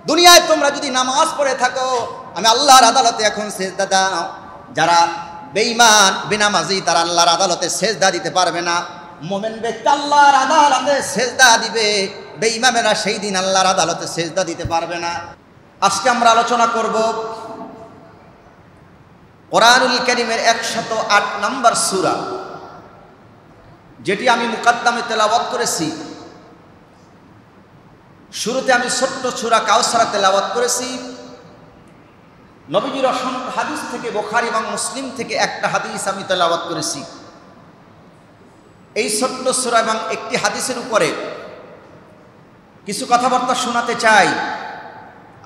দুনিয়ায় তোমরা যদি নামাজ পড়ে থাকো, আমি আল্লাহর আদালতে এখন সেজদা দাও। যারা বেঈমান বেনামাজি তারা আল্লাহর আদালতে সেজদা দিতে পারবে না। মুমিন ব্যক্তি আল্লাহর আদালতে সেজদা দিবে, বেঈমানেরা সেই দিন আল্লাহর আদালতে সেজদা দিতে পারবে না। আজকে আমরা আলোচনা করব কোরআনুল কারীমের 108 নম্বর সূরা, যেটি আমি মুকাদ্দামে তেলাওয়াত করেছি। শুরুতে আমি ছোট্ট সূরা কাউসার তেলাওয়াত করেছি। নবীজির অসংখ্য হাদিস থেকে, বুখারী এবং মুসলিম থেকে একটা হাদিস আমি তেলাওয়াত করেছি। এই ছোট্ট সূরা এবং একটি হাদিসের উপরে কিছু কথাবার্তা শোনাতে চাই।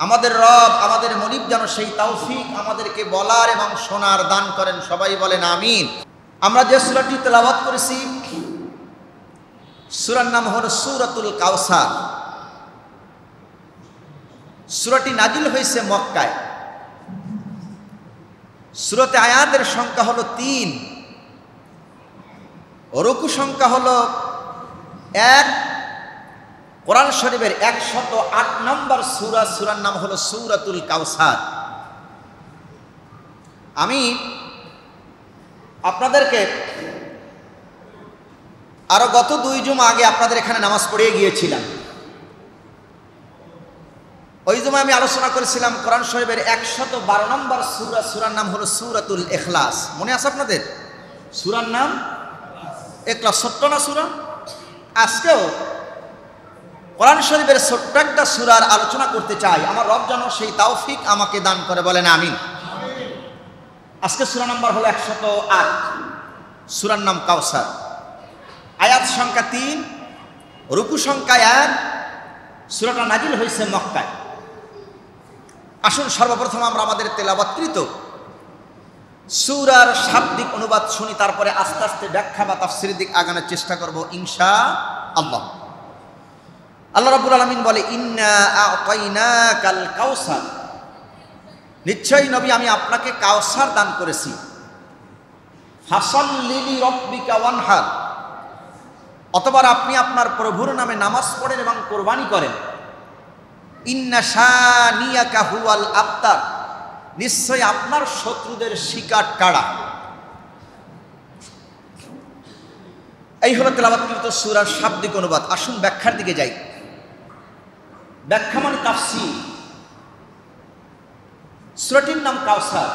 আমাদের রব, আমাদের মনিব যেন সেই তৌফিক আমাদেরকে বলার এবং শোনার দান করেন। সবাই বলেন আমিন। আমরা যে সূরাটি তেলাওয়াত করেছি, সূরার নাম হলো সূরাতুল কাউসার। সূরাটি নাজিল হয়েছে মক্কায়। সূরাতে আয়াতের সংখ্যা হলো 3, রুকু সংখ্যা হলো 1। কোরআন শরীফের 108 নম্বর সূরা, সূরার নাম হলো সূরাতুল কাউসার। আমি আপনাদেরকে আরো গত 2 জুমা আগে আপনাদের এখানে নামাজ পড়িয়ে গিয়েছিলাম। ওই জুমা আমি আলোচনা করেছিলাম কোরআন শরীফের 112 নম্বর সূরা, সূরার নাম হলো সূরাতুল ইখলাস। মনে আছে আপনাদের? সূরার নাম ইখলাস। ছোট্ট না সূরা? আজকেও কোরআন শরীফের ছোট্ট একটা সূরার আলোচনা করতে চাই। আমার রব যেন সেই তৌফিক আমাকে দান করে, বলেন আমিন। আজকে সূরা নাম্বার হলো 108, সূরার নাম কাউসার। আয়াত সংখ্যা 3, রুকু সংখ্যা 1। সূরাটা নাজিল হয়েছে মক্কায়। আসুন সর্বপ্রথম আমরা আমাদের তেলাওয়াতকৃত সূরার শাব্দিক অনুবাদ শুনি, তারপরে আস্তে আস্তে ব্যাখ্যা বা তাফসীরের দিক আগানোর চেষ্টা করব ইনশাআল্লাহ। আল্লাহ রাব্বুল আলামিন বলে, ইন্না আ'তাইনাকাল কাউসার, নিশ্চয়ই নবী আমি আপনাকে কাউসার দান করেছি। ফাসাল্লি লিরাব্বিকা ওয়ানহার, অতঃপর আপনি আপনার প্রভুর নামে নামাজ পড়েন এবং কোরবানি করেন। ইন্না শানিয়াকা হুয়াল আবতার, নিশ্চয়ই আপনার শত্রুদের শিকার কাড়া। এই হলো তেলাওয়াতকৃত সূরার শাব্দিক অনুবাদ। আসুন ব্যাখ্যার দিকে যাই। ব্যাখ্যা মানে তাফসীর। সূরাটির নাম কাউসার।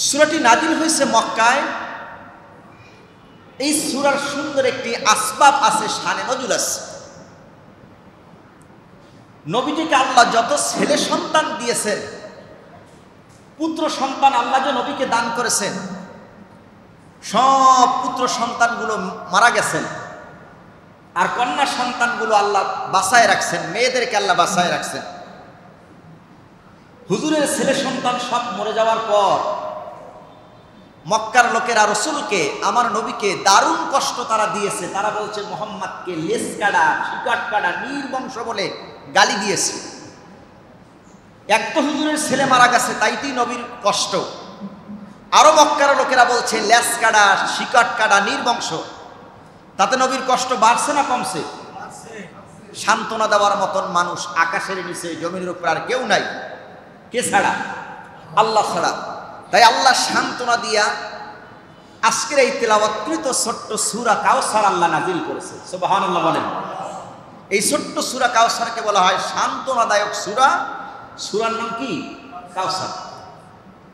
সূরাটি নাজিল হয়েছে মক্কায়। এই সূরার সুন্দর একটি আসবাব আছে, শানে নজুল আছে। নবীজিকে আল্লাহ যত ছেলে সন্তান দিয়েছেন, পুত্র সন্তান আল্লাহ যে নবীকে দান করেছেন, সব পুত্র সন্তানগুলো মারা গেছেন, আর কন্যা সন্তানগুলো আল্লাহ বাঁচায় রাখছেন, মেয়েদেরকে আল্লাহ বাঁচায় রাখছেন। হুজুরের ছেলে সন্তান সব মরে যাওয়ার পর মক্কার লোকেরা রসুলকে, আমার নবীকে দারুণ কষ্ট তারা দিয়েছে। তারা বলছে মুহাম্মদকে লেস কাটা, শিকাট কাটা, নির্বংশ বলে গালি দিয়েছে। এক তো হুজুরের ছেলে মারা গেছে, তাইতেই নবীর কষ্ট। আরো মক্কার লোকেরা বলছে লেস কাটা, শিকাট কাটা, নির্বংশ। তাতে নবীর কষ্ট বাড়ছে না কমছে? সান্ত্বনা দেওয়ার মতন মানুষ আকাশের নিচে জমিনের উপর আর কেউ নাই। কে ছাড়া? আল্লাহ ছাড়া। তাই আল্লাহ সান্ত্বনা দিয়া আজকের এই তেলাওয়াতকৃত ছোট্ট সূরা কাউসার আল্লাহ নাজিল করেছে। সুবহানাল্লাহ বলেন। এই ছোট্ট সূরা কাউসারকে বলা হয় সান্ত্বনাদায়ক সূরা। সূরার নাম কি? কাউসার।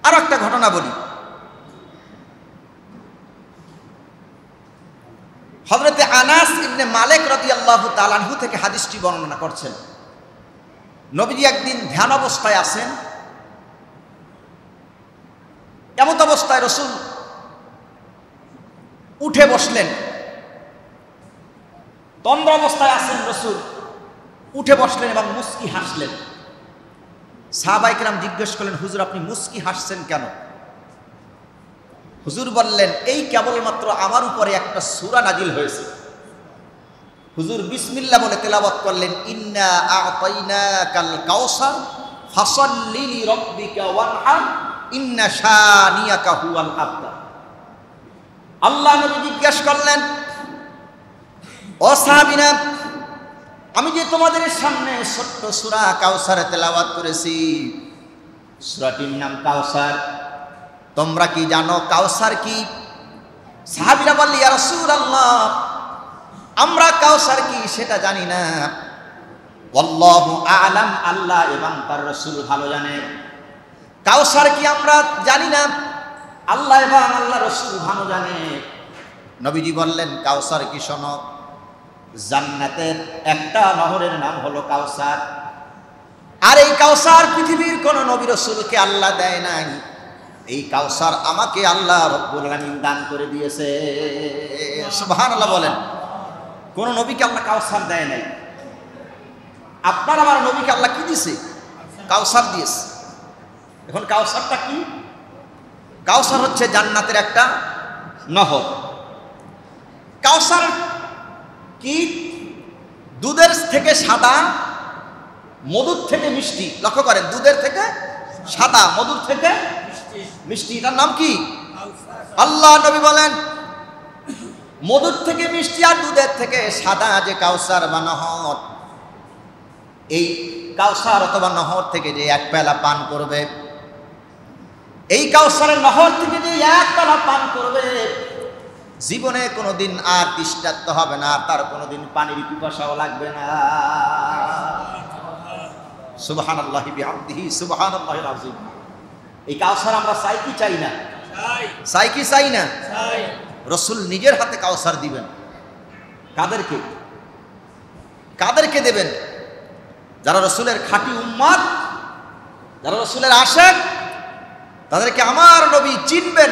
আর একটা ঘটনা বলি। হযরতে আনাস ইবনে মালিক রাদিয়াল্লাহু তাআলা আনহু থেকে হাদিসটি বর্ণনা করছেন। নবীজি একদিন ধ্যান অবস্থায় আছেন। এমত অবস্থায় রসুল উঠে বসলেন। তন্দ্র অবস্থায় আছেন রসুল, উঠে বসলেন এবং মুস্কি হাসলেন। সাহাবায়ে কেরাম জিজ্ঞেস করলেন, হুজুর আপনি মুস্কি হাসছেন কেন? হুজুর বললেন, এই কেবলমাত্র আমার উপরে একটা সূরা নাজিল হয়েছে। হুজুর বিসমিল্লাহ বলে তেলাওয়াত করলেন, ইন্না আ'তাইনাকাল কাউসার ফাসাল্লি লিরাব্বিকা ওয়ানহার ইন্না শানিয়াকা হুয়াল আবতার। আল্লাহ নবী জিজ্ঞেস করলেন, ও সাহাবীরা আমি যে তোমাদের সামনে ছোট্ট সূরা কাউসার তেলাওয়াত করেছি, সূরাটির নাম কাউসার। তোমরা কি জানো কাউসার কি? সাহাবীরা বলল, ইয়া রাসূলুল্লাহ, আমরা কাউসার কি সেটা জানি না। আল্লাহু আ'লাম, আল্লাহ এবং তার রাসূল ভালো জানে। কাউসার কি আমরা জানি না, আল্লাহ এবং আল্লাহ রাসূল ভালো জানে। নবীজি বললেন, কাউসার কি শোনো, জান্নাতের একটা নহরের নাম হলো কাউসার। আর এই কাউসার পৃথিবীর কোন নবী রাসূলকে আল্লাহ দেয় নাই, এই কাউসার আমাকে আল্লাহ রব্বুল আলামিন দান করে দিয়েছে। সুবহানাল্লাহ বলেন। কোন নবীকে আল্লাহ কাউসার দেয় নাই। আপনার আমার নবীকে আল্লাহ কি দিয়েছে? কাউসার দিয়েছে। এখন কাউসারটা কি? কাউসার হচ্ছে জান্নাতের একটা নহর। কাউসার কি? দুধের থেকে সাদা, মধুর থেকে মিষ্টি। লক্ষ্য করেন, দুধের থেকে সাদা, মধুর থেকে মিষ্টি। এটার নাম কি? আল্লাহ নবী বলেন, মধুর থেকে মিষ্টি আর দুধের থেকে সাদা যে কাউসার বা নহর, এই কাউসার অথবা নহর থেকে যে এক পেলা পান করবে, এই কাউসারের নহর থেকে যে এক পেলা পান করবে, জীবনে কোনোদিন আর তৃষ্ণার্ত হবে না, তার কোনোদিন পানির পিপাসাও লাগবে না। সুবহানাল্লাহি বিহামদিহি সুবহানাল্লাহিল আযীম। এই কাউসার আমরা চাই কি চাই না? চাই কি চাই না? রাসূল নিজের হাতে কাউসার দিবেন। কাদেরকে? কাদেরকে দেবেন? যারা রাসূলের খাঁটি উম্মত, যারা রাসূলের আশিক, তাদেরকে আমার নবী চিনবেন।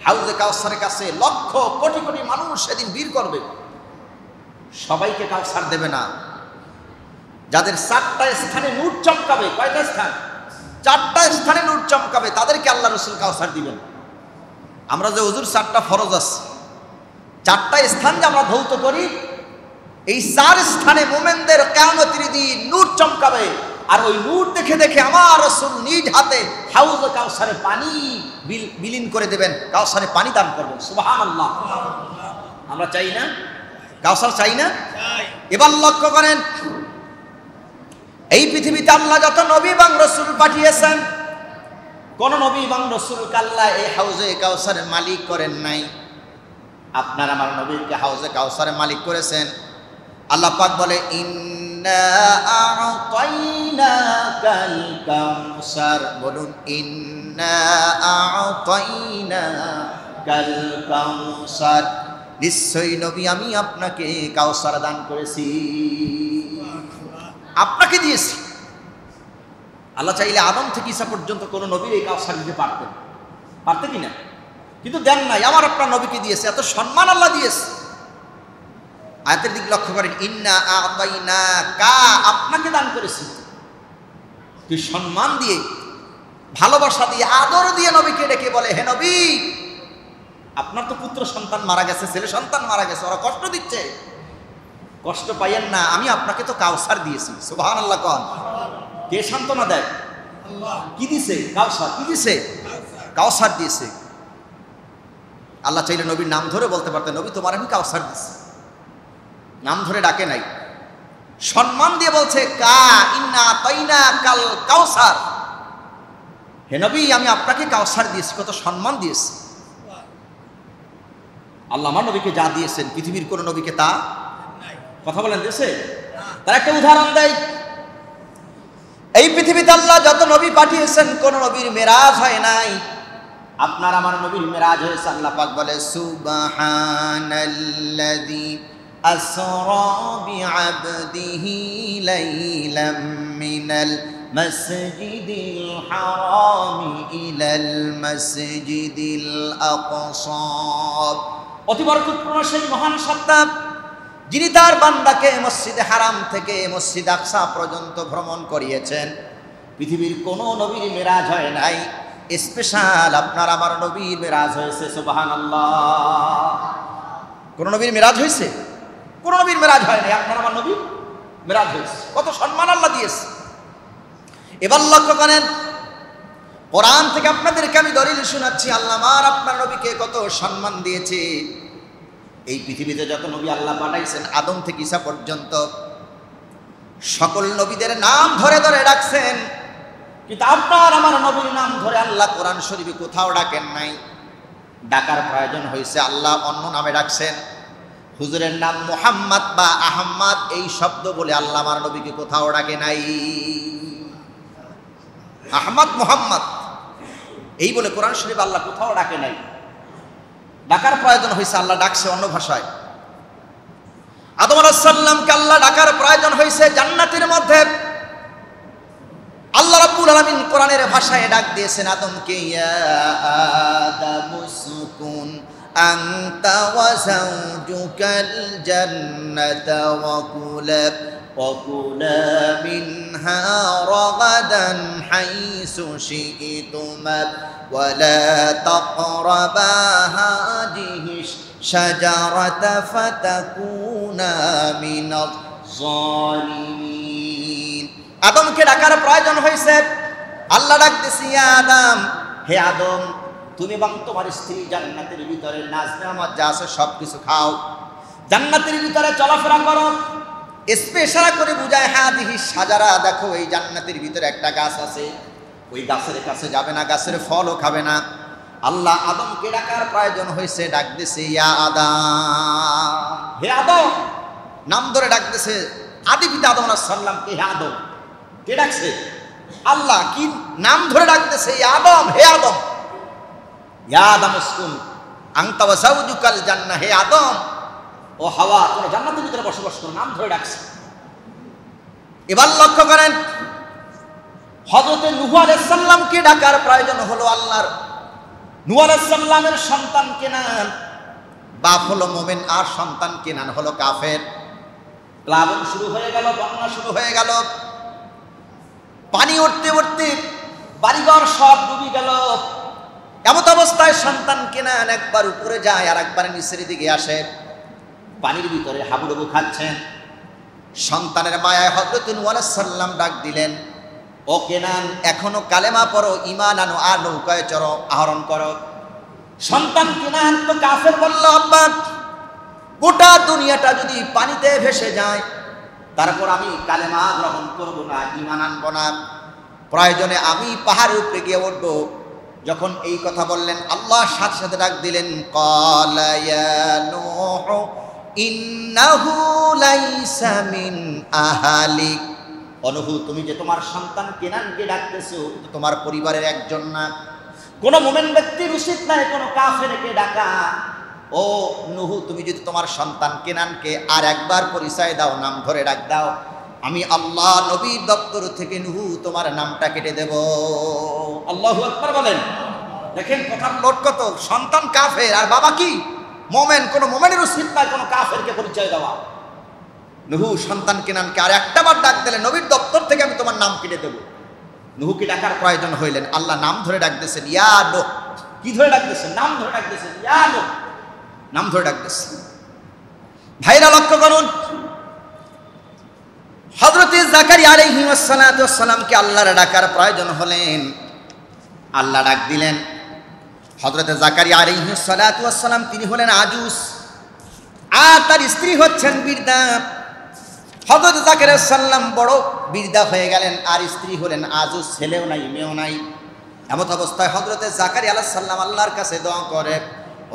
হাউজে কাউসারের কাছে লক্ষ কোটি কোটি মানুষ সেদিন ভিড় করবে। সবাইকে কাউসার দেবে না। যাদের 4টা স্থানে নূর চমকাবে, কয়টা স্থান? 4টা স্থানে নূর চমকাবে, তাদেরকে আল্লাহ রাসূল কাউসার দিবেন। আমরা যে হুজুর 4টা ফরজ আছে, 4টা স্থান যে আমরা ধৌত করি, এই 4 স্থানে মুমিনদের কিয়ামতের দিন নূর চমকাবে। আর ওই নূর দেখে দেখে আমার রাসূল নিজ হাতে হাউজে কাউসারে পানি বিলীন করে দেবেন, কাউসারে পানি দান করবেন। সুবহানাল্লাহ। আমরা চাই না কাউসার? চাই না? এবার লক্ষ্য করেন, এই পৃথিবীতে আল্লাহ যত নবী এবং রাসূল পাঠিয়েছেন, কোন নবী এবং রাসূলকে আল্লাহ এই হাউজে কাউসারের মালিক করেন নাই। আপনার আমার নবীকে হাউজে কাউসারের মালিক করেছেন। আল্লাহ পাক বলে, ইন্না আ'তাইনাকাল কাউসার। বলুন, ইন্না আ'তাইনাকাল কাউসার। নিশ্চয়ই নবী, আমি আপনাকে কাউসার দান করেছি, আপনাকে দিয়েছি। আল্লাহ চাইলে আদম থেকে ঈসা পর্যন্ত কোন নবীর এই কাউসার দিতে পারতেন, পারতে কিনা? কিন্তু দেন নাই, আমার আপনার নবীকে দিয়েছে। এত সম্মান আল্লাহ দিয়েছে। আয়াতের দিক লক্ষ্য করেন, ইন্না আ'তাইনাকা, আপনাকে দান করেছি। তুই সম্মান দিয়ে, ভালোবাসা দিয়ে, আদর দিয়ে নবীকে ডেকে বলে, হে নবী, আপনার তো পুত্র সন্তান মারা গেছে, ছেলে সন্তান মারা গেছে, ওরা কষ্ট দিচ্ছে, কষ্ট পাইয়েন না, আমি আপনাকে তো কাউসার দিয়েছি। সুবহানাল্লাহ। কোন কে সান্ত্বনা দেয়? কি দিছে? কাউসার। কি দিছে? কাউসার দিয়েছে। আল্লাহ চাইলে নবীর নাম ধরে বলতে পারতেন, নবী তোমার আমি কাউসার দিছি। নাম ধরে ডাকে নাই, সম্মান দিয়ে বলছে, কা ইন্না আ'তাইনাকাল কাউসার। হে নবী, আমি আপনাকে কাউসার দিয়েছি। কত সম্মান দিয়েছি। আল্লাহ আমার নবীকে যা দিয়েছেন, পৃথিবীর কোন নবীকে তা কথা বলেন দিয়েছে? তার একটা উদাহরণ দেয়। এই পৃথিবীতে আল্লাহ যত নবী পাঠিয়েছেন, কোন নবীর মেরাজ হয় নাই। আপনার আমার নবীর মেরাজ হয়েছে। আল্লাহ পাক বলে, সুবহানাল্লাযী আসরা বিআবদিহি লাইলাম মিনাল মাসজিদিল হারামি ইলাল মাসজিদিল আকসা। অতি বরকতপূর্ণ সেই মহান সত্তা, যিনি তার বান্দাকে মসজিদে হারাম থেকে মসজিদ আকসা পর্যন্ত ভ্রমণ করিয়েছেন। পৃথিবীর কোন নবীর মেরাজ হয় নাই, স্পেশাল আপনার আমার নবীর মেরাজ হয়েছে। সুবহানাল্লাহ। কোন নবীর মেরাজ হয়েছে? কোন নবীর মেরাজ হয় নাই, আপনার আমার নবীর মেরাজ হয়েছে। কত সম্মান আল্লাহ দিয়েছে। এবার লক্ষ্য করেন, কোরআন থেকে আপনাদেরকে আমি দলিল শোনাচ্ছি, আল্লাহ আমার আপনার নবীকে কত সম্মান দিয়েছে। এই পৃথিবীতে যত নবী আল্লাহ পাঠাইছেন, আদম থেকে ঈসা পর্যন্ত, সকল নবীদের নাম ধরে ধরে ডাকছেন, কিন্তু আপনার আমার নবীর নাম ধরে আল্লাহ কোরআন শরীফে কোথাও ডাকেন নাই। ডাকার প্রয়োজন হয়েছে আল্লাহ অন্য নামে ডাকছেন। হুজুরের নাম মুহাম্মদ বা আহম্মদ, এই শব্দ বলে আল্লাহ আমার নবীকে কোথাও ডাকে নাই। আহমদ মুহাম্মদ এই বলে কোরআন শরীফ আল্লাহ কোথাও ডাকে নাই। ডাকার প্রয়োজন হয়েছে, আল্লাহ ডাকছে অন্য ভাষায়। আদম আলাইহিস সালামকে আল্লাহ ডাকার প্রয়োজন হয়েছে জান্নাতের মধ্যে। আল্লাহ রাব্বুল আলামিন কোরআনের ভাষায় ডাক দিয়েছেন আদমকে, ইয়া আদামু সুকুন আনতা ওয়া যাওজুকাল জান্নাতা ওয়া কুলা মিনহা রাগাদান হাইসু শি'তুমা ওয়া লা তাকরাবা হাযিহি শাজারাতা ফাতাকুনা মিনাজ জালিমিন। আদমকে ডাকার প্রয়োজন হয়েছে। আল্লাহ ডাক দিয়েছে, ইয়া আদম, হে আদম, তুমি এবং তোমার স্ত্রী জান্নাতের ভিতরে নাজ নেয়ামত যা আছে সবকিছু খাও, জান্নাতের ভিতরে চলাফেরা করো। স্পেশাল করে বুঝায় হাদিহি সাজারা, দেখো এই জান্নাতের ভিতরে একটা গাছ আছে, ওই গাছের কাছে যাবে না, গাছের ফলও খাবে না। আল্লাহ আদমকে ডাকার প্রয়োজন হয়েছে, ডাক দিয়েছে, ইয়া আদম, হে আদম, নাম ধরে ডাক দিয়েছে। আদি পিতা আদম আলাইহিস সালামকে হে আদম, কে ডাকছে? আল্লাহ। কি নাম ধরে ডাকতেছে? ইয়া আদম, হে আদম, ইয়া আদম উসকুন আনতা ওয়া যাওজুকাল জান্নাহ, হে আদম ও হাওয়া, তোমরা জান্নাতের ভিতরে বসবাস করো। নাম ধরে ডাকছে। এবার লক্ষ্য করেন, হযরতে নূহ আলাইহিস সালামকে ডাকার প্রয়োজন হলো আল্লাহর। নূহ আলাইহিস সালামের সন্তান কেনান, বাপ হলো মুমিন আর সন্তান কেনান হলো কাফের। প্লাবন শুরু হয়ে গেল, বন্যা শুরু হয়ে গেল, পানি উঠতে উঠতে বাড়িঘর সব ডুবে গেল। এমত অবস্থায় সন্তান কেনান একবার উপরে যায় আর একবার নিচের দিকে আসে, পানির ভিতরে হাবুডুবু খাচ্ছেন। সন্তানের মায়ায় হযরত নূহ আলাইহিস সালাম ডাক দিলেন, ও কেনান, এখনো কালেমা পড়ো, ঈমান আনো, আর নৌকায় চড়ো, আহরণ করো। সন্তান কেনান তো কাফের, বলল, আব্বা, গোটা দুনিয়াটা যদি পানিতে ভেসে যায় তারপর আমি কালেমা গ্রহণ করব না, ঈমান আনব না, প্রয়োজনে আমি পাহাড়ের উপরে গিয়ে উঠব। যখন এই কথা বললেন, আল্লাহ সাথে সাথে ডাক দিলেন, ক্বালা ইয়া নূহ ইন্নাহু লাইসা মিন আহলিক, নূহ, তুমি যে তোমার সন্তান কেনানকে ডাকতেছো, তো তোমার পরিবারের একজন না। কোন মুমিন ব্যক্তির উচিত নয় কোন কাফেরকে ডাকা। ও নূহ, তুমি যদি তোমার সন্তান কেনানকে আর একবার পরিচয় দাও, নাম ধরে ডাক দাও, আমি আল্লাহ নবীর দপ্তর থেকে নূহ তোমার নামটা কেটে দেব। আল্লাহু আকবার বলেন। দেখেন কথার লোট কত। সন্তান কাফের আর বাবা কি মুমিন। কোন মুমিনের উচিত নয় কোন কাফেরকে পরিচয় দেওয়া। নূহ সন্তান কেনানকে আর একটা বার ডাক দিলেন, নবীর দপ্তর থেকে আমি তোমার নাম কেটে দেব। নূহকে ডাকার প্রয়োজন হইলেন, আল্লাহ নাম ধরে ডাক দিয়েছেন, ইয়া নূহ। কি ধরে ডাক দিয়েছেন? নাম ধরে ডাক দিয়েছেন, ইয়া নূহ, নাম ধরে ডাক দিয়েছেন। ভাইরা লক্ষ্য করুন, হযরত জাকারিয়া আলাইহিস সালাতু ওয়াস সালামকে আল্লাহর ডাকার প্রয়োজন হলেন, আল্লাহ ডাক দিলেন। হযরত জাকারিয়া আলাইহিস সালাতু ওয়াস সালাম তিনি হলেন আজুজ, আর তার স্ত্রী হচ্ছেন বৃদ্ধা। হযরত জাকারিয়া সাল্লাম বড় বৃদ্ধা হয়ে গেলেন, আর স্ত্রী হলেন আজুজ, ছেলেও নাই মেয়েও নাই। এমত অবস্থায় হযরত জাকারিয়া আলাইহিস সালাম আল্লাহর কাছে দোয়া করে,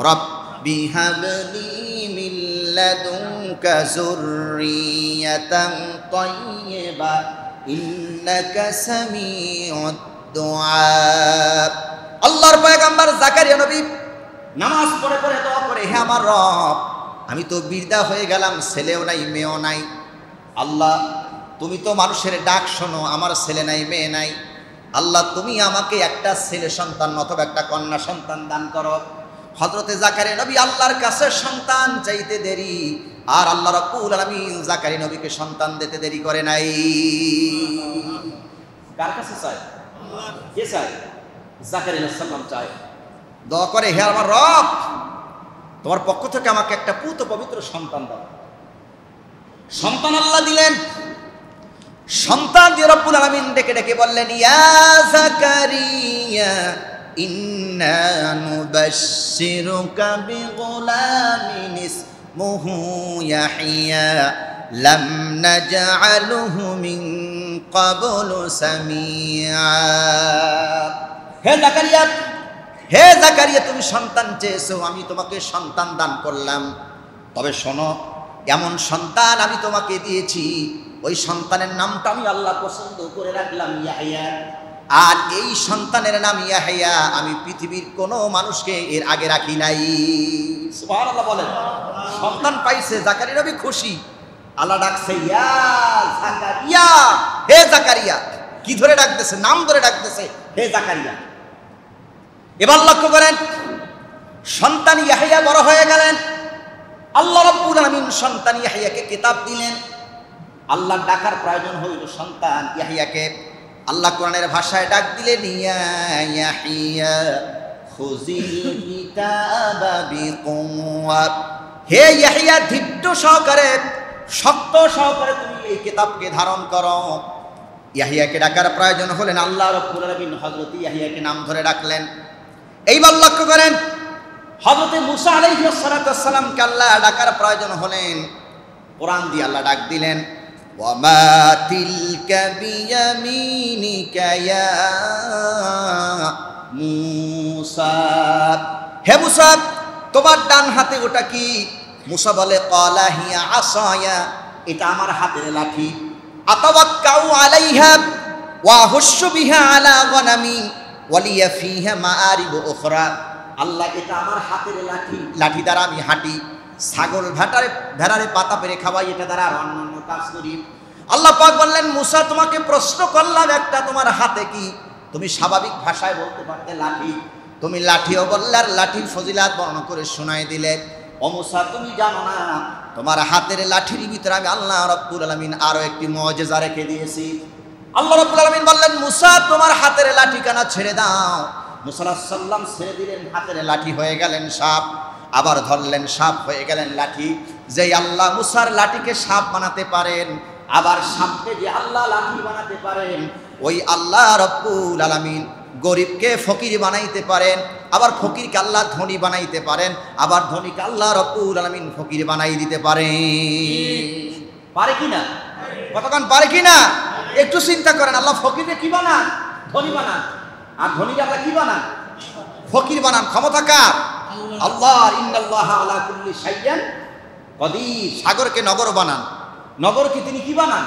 রব্বি হাবলি মিন লাদুনকা যুররিয়াতান তাইয়্যিবা ইন্নাকা সামিউদ দুআ। আল্লাহর পয়গম্বর জাকারিয়া নবী নামাজ পড়ে পড়ে দোয়া করে, হে আমার রব, আমি তো বৃদ্ধা হয়ে গেলাম, ছেলেও নাই মেয়েও নাই। আল্লাহ, তুমি তো মানুষের ডাক শোনো, আমার ছেলে নাই মেয়ে নাই। আল্লাহ, তুমি আমাকে একটা ছেলে সন্তান অথবা একটা কন্যা সন্তান দান করো। হযরতে জাকারিয়া নবী আল্লাহর কাছে সন্তান চাইতে দেরি, আর আল্লাহ রাব্বুল আলামিন জাকারিয়া নবীকে সন্তান দিতে দেরি করে নাই। কার কাছে চায়? কে চায়? জাকারিয়া আলাইহিস সালাম চায়। দোয়া করে, হে আমার রব, তোমার পক্ষ থেকে আমাকে একটা পুত পবিত্র সন্তান দাও। সন্তান আল্লাহ দিলেন। সন্তান দিয়ে রব্বুল আলামিন ডেকে ডেকে বললেন, ইয়া জাকারিয়া ইন্না নুবাশশিরুকা বিগুলামিন ইসমুহু ইয়াহইয়া লাম নাজআলহু মিন ক্বাবলু সামিআ। হে জাকারিয়া তুমি সন্তান চেয়েছো, আমি তোমাকে সন্তান দান করলাম। তবে শোনো, এমন সন্তান আমি তোমাকে দিয়েছি, ওই সন্তানের নামটা আমি আল্লাহ পছন্দ করে রাখলাম ইয়াহইয়া। আর এই সন্তানের নাম ইয়াহইয়া আমি পৃথিবীর কোনো মানুষকে এর আগে রাখি নাই। সুবহানাল্লাহ বলেন। সন্তান পাইছে, জাকারিয়া নবী খুশি। আল্লাহ ডাকছে ইয়া জাকারিয়া, হে জাকারিয়া। কি ধরে ডাকতেছে? নাম ধরে ডাকতেছে, হে জাকারিয়া। এবার লক্ষ্য করেন, সন্তান ইয়াহইয়া বড় হয়ে গেলেন। আল্লাহ রাব্বুল আলামিন সন্তান ইয়াহইয়াকে কিতাব দিলেন। আল্লাহ ডাকার প্রয়োজন হইল সন্তান ইয়াহইয়াকে। আল্লাহ কোরআনের ভাষায় ডাক দিলেন, ইয়া ইয়াহইয়া খুযিল কিতাবা বিকুওয়া। হে ইয়াহইয়া, ধৈর্য সহকারে, শক্ত সহকারে তুমি এই কিতাবকে ধারণ করো। ইয়াহইয়াকে ডাকার প্রয়োজন হলেন, আল্লাহ রাব্বুল আলামিন হযরত ইয়াহইয়াকে নাম ধরে ডাকলেন। এইবার লক্ষ্য করেন, হযরত মুসা আলাইহিস সালাতু ওয়াস সালামকে আল্লাহ ডাকার প্রয়োজন হলেন, কোরআন দিয়ে আল্লাহ ডাক দিলেন, ওয়া মা তিলকা বিয়ামিনিকা ইয়া মুসা। হে মুসা, তোমার ডান হাতে ওটা কি? মুসা বলে, ক্বালা হিয়া আসায়া, এটা আমার হাতের লাঠি। আতাওয়াক্কাউ আলাইহা ওয়া আহুশু বিহা আলা গনামি ওয়ালিয়া ফিহা মাআরিবু উখরা। আল্লাহ, এটা আমার হাতের লাঠি, লাঠি দ্বারা আমি হাঁটি, ছাগল ভেড়ারে পাতা পেরে খাওয়াই, এটা দ্বারা আর অন্যান্য কাজ করি। আল্লাহ পাক বললেন, মুসা তোমাকে প্রশ্ন করলাম একটা, তোমার হাতে কি? তুমি স্বাভাবিক ভাষায় বলতে পারতে লাঠি, তুমি লাঠিও বললে আর লাঠির ফজিলাত বর্ণনা করে শোনাই দিলে। ও মুসা, তুমি জানো না তোমার হাতের লাঠির ভিতরে আমি আল্লাহ রাব্বুল আলামিন আরো একটি মুআজিজা রেখে দিয়েছি। আল্লাহ রাব্বুল আলামিন বললেন, মুসা তোমার হাতের লাঠি কানা ছেড়ে দাও। মুসা আলাইহিস সালাম ছেড়ে দিলেন, হাতের লাঠি হয়ে গেলেন সাপ। আবার ধরলেন, সাপ হয়ে গেলেন লাঠি। যেই আল্লাহ মুসার লাঠিকে সাপ বানাতে পারেন, আবার সাপকে যে আল্লাহ লাঠি বানাতে পারেন, ওই আল্লাহ রাব্বুল আলামিন গরিবকে ফকির বানাইতে পারেন, আবার ফকিরকে আল্লাহ ধনী বানাইতে পারেন, আবার ধনীকে আল্লাহ রাব্বুল আলামিন ফকির বানাই দিতে পারেন। পারে কিনা? কতক্ষণ পারে কিনা একটু চিন্তা করেন। আল্লাহ ফকিরকে কি বানান? ধনী বানান। আর ধনীকে আল্লাহ কি বানান? ফকির বানান। ক্ষমতা কার? আল্লাহ। ইন্নাল্লাহা আলা কুল্লি শাইইন কাদির। সাগরকে নগর বানান, নগরকে তিনি কি বানান?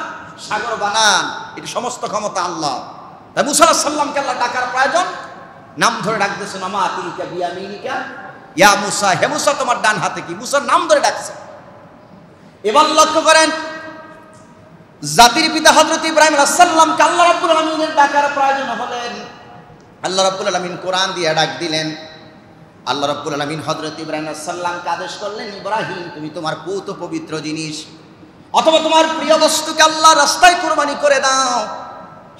সাগর বানান। এটা সমস্ত ক্ষমতা আল্লাহ। তাই মুসা আলাইহিস সালামকে আল্লাহ ডাকার প্রয়োজন, নাম ধরে ডাকতেছেন, আমা তিলকা বিয়ামিনিকা ইয়া মুসা। হে মুসা, তোমার ডান হাতে কি? মুসার নাম ধরে ডাকছে। এবার লক্ষ্য করেন, জাতির পিতা হযরত ইব্রাহিম আলাইহিস সালামকে আল্লাহ রাব্বুল আলামিনের ডাকার প্রয়োজন হলেন, আল্লাহ রাব্বুল আলামিন কোরআন দিয়ে ডাক দিলেন। আল্লাহ রাব্বুল আলামিন হযরত ইব্রাহিম আলাইহিস সালামকে আদেশ করলেন, ইব্রাহিম তুমি তোমার পূত পবিত্র জিনিস অথবা তোমার প্রিয় বস্তুকে আল্লাহর রাস্তায় কুরবানি করে দাও।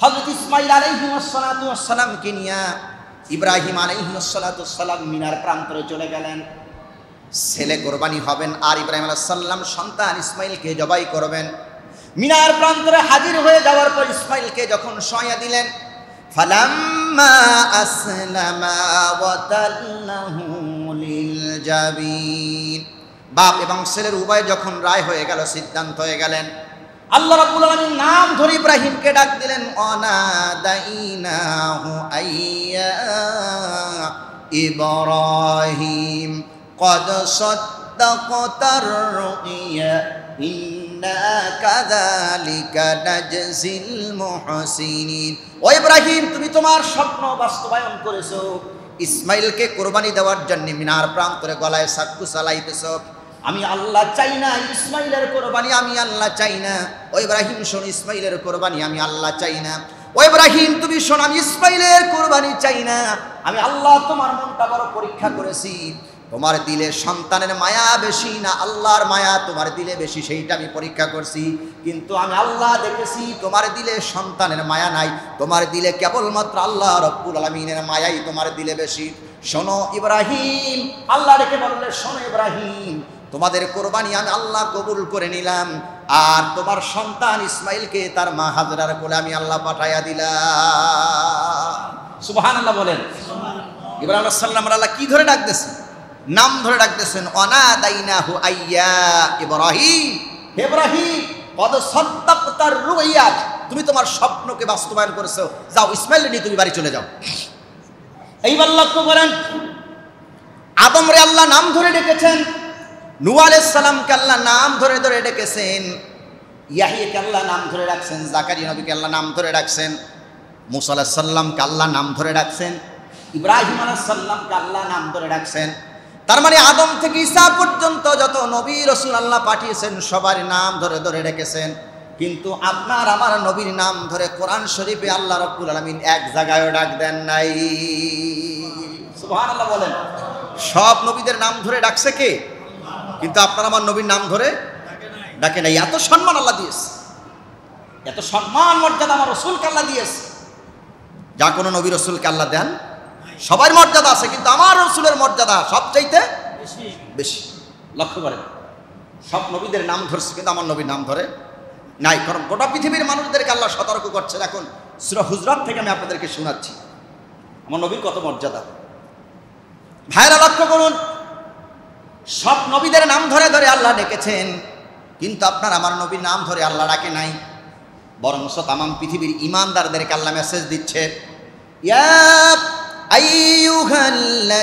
হযরত ইসমাঈল আলাইহিস সালাতু ওয়াস সালামকে নিয়ে ইব্রাহিম আলাইহিস সালাতু ওয়াস সালাম মিনার প্রান্তরে চলে গেলেন। ছেলে কুরবানি হবেন, আর ইব্রাহিম আলাইহিস সালাম সন্তান ইসমাঈলকে জবাই করবেন। মিনার প্রান্তরে হাজির হয়ে যাওয়ার পর ইসমাঈলকে যখন শোয়া দিলেন, ফালাম্মা আসলামা ওয়া তাল্লাহু লিল জাবিন, বাপ এবং ছেলের উভয় যখন রায় হয়ে গেল, সিদ্ধান্ত হয়ে গেলেন, আল্লাহ রাব্বুল আলামিন নাম ধরে ইব্রাহিমকে ডাক দিলেন, অনাদাইনাহু আইয়া ইব্রাহিম কদ সাদ্দাকতার রুইয়া ইন্না কাযালিকা নাজজিল মুহসিনিন। ও ইব্রাহিম, তুমি তোমার স্বপ্ন বাস্তবায়ন করেছো, ইসমাইলকে কোরবানি দেওয়ার জন্য মিনার প্রান্তরে গলায় চাক্কু চালাইতেছো। আমি আল্লাহ চাই না ইসমাইলের কোরবানি, আমি আল্লাহ চাই না। ও ইব্রাহিম শোন, ইসমাইলের কোরবানি আমি আল্লাহ চাই না। ও ইব্রাহিম তুমি শোন, আমি ইসমাইলের কোরবানি চাই না। আমি আল্লাহ তোমার মনটা বড় পরীক্ষা করেছি, তোমার দিলে সন্তানের মায়া বেশি না আল্লাহর মায়া তোমার দিলে বেশি, সেইটা আমি পরীক্ষা করছি। কিন্তু আমি আল্লাহ দেখেছি তোমার দিলে সন্তানের মায়া নাই, তোমার দিলে কেবলমাত্র আল্লাহ রাব্বুল আলামিনের মায়াই তোমার দিলে বেশি। শোনো ইব্রাহিম, আল্লাহ ডেকে বললে, শোনো ইব্রাহিম, তোমাদের কোরবানি আমি আল্লাহ কবুল করে নিলাম, আর তোমার সন্তান ইসমাইলকে তার মা হাজরার কোলে আমি আল্লাহ পাঠাইয়া দিলাম। সুবহানাল্লাহ বলেন। ইব্রাহিম আলাইহিস সালাম আল্লাহ কি ধরে ডাকতেছেন? নাম ধরে ডাকতেছেন, অনাদাইনাহু আইয়া ইব্রাহিম। হে ইব্রাহিম কদ সাদ্দাকতার রুইয়া, তুমি তোমার স্বপ্নকে বাস্তবায়ন করেছো, যাও ইসমাইল নিয়ে তুমি বাড়ি চলে যাও। এইবার লক্ষ্য করেন, আদম রে আল্লাহ নাম ধরে ডেকেছেন, নূহ আলাইহিস সালামকে আল্লাহ নাম ধরে ধরে ডেকেছেন, ইয়াহিয়াকে আল্লাহ নাম ধরে রাখছেন, জাকারিয়া নবীকে আল্লাহ নাম ধরে রাখছেন, মুসা আলাইহিস সালামকে আল্লাহ নাম ধরে রাখছেন, ইব্রাহিম আলাইহিস সালামকে আল্লাহ নাম ধরে রাখছেন। তার মানে আদম থেকে ঈসা পর্যন্ত যত নবী রাসূল আল্লাহ পাঠিয়েছেন সবার নাম ধরে ধরে রেখেছেন। কিন্তু আপনার আমার নবীর নাম ধরে কোরআন শরীফে আল্লাহ রাব্বুল আলামিন এক জায়গায়ও ডাক দেন নাই। সুবহানাল্লাহ বলেন। সব নবীদের নাম ধরে ডাকছে কে? কিন্তু আপনার আমার নবীর নাম ধরে ডাকে নাই। এত সম্মান আল্লাহ দিয়েছে, এত সম্মান মর্যাদা আমার রাসূলকে আল্লাহ দিয়েছে, যা কোনো নবী রাসূলকে আল্লাহ দেন। সবার মর্যাদা আছে, কিন্তু আমার রাসূলের মর্যাদা সবচাইতে বেশি। লক্ষ্য করেন, সব নবীদের নাম ধরছে কিন্তু আমার নবীর নাম ধরে নাই। কারণ গোটা পৃথিবীর মানুষদেরকে আল্লাহ সতর্ক করছেন। এখন সূরা হুজরাত থেকে আমি আপনাদেরকে শোনাচ্ছি আমার নবীর কত মর্যাদা। ভাইরা লক্ষ্য করুন, সব নবীদের নাম ধরে ধরে আল্লাহ ডেকেছেন, কিন্তু আপনার আমার নবীর নাম ধরে আল্লাহ ডাকে নাই। বরং তামাম পৃথিবীর ঈমানদারদেরকে আল্লাহ মেসেজ দিচ্ছে, ইয়া আইয়ুহাল্লাযীনা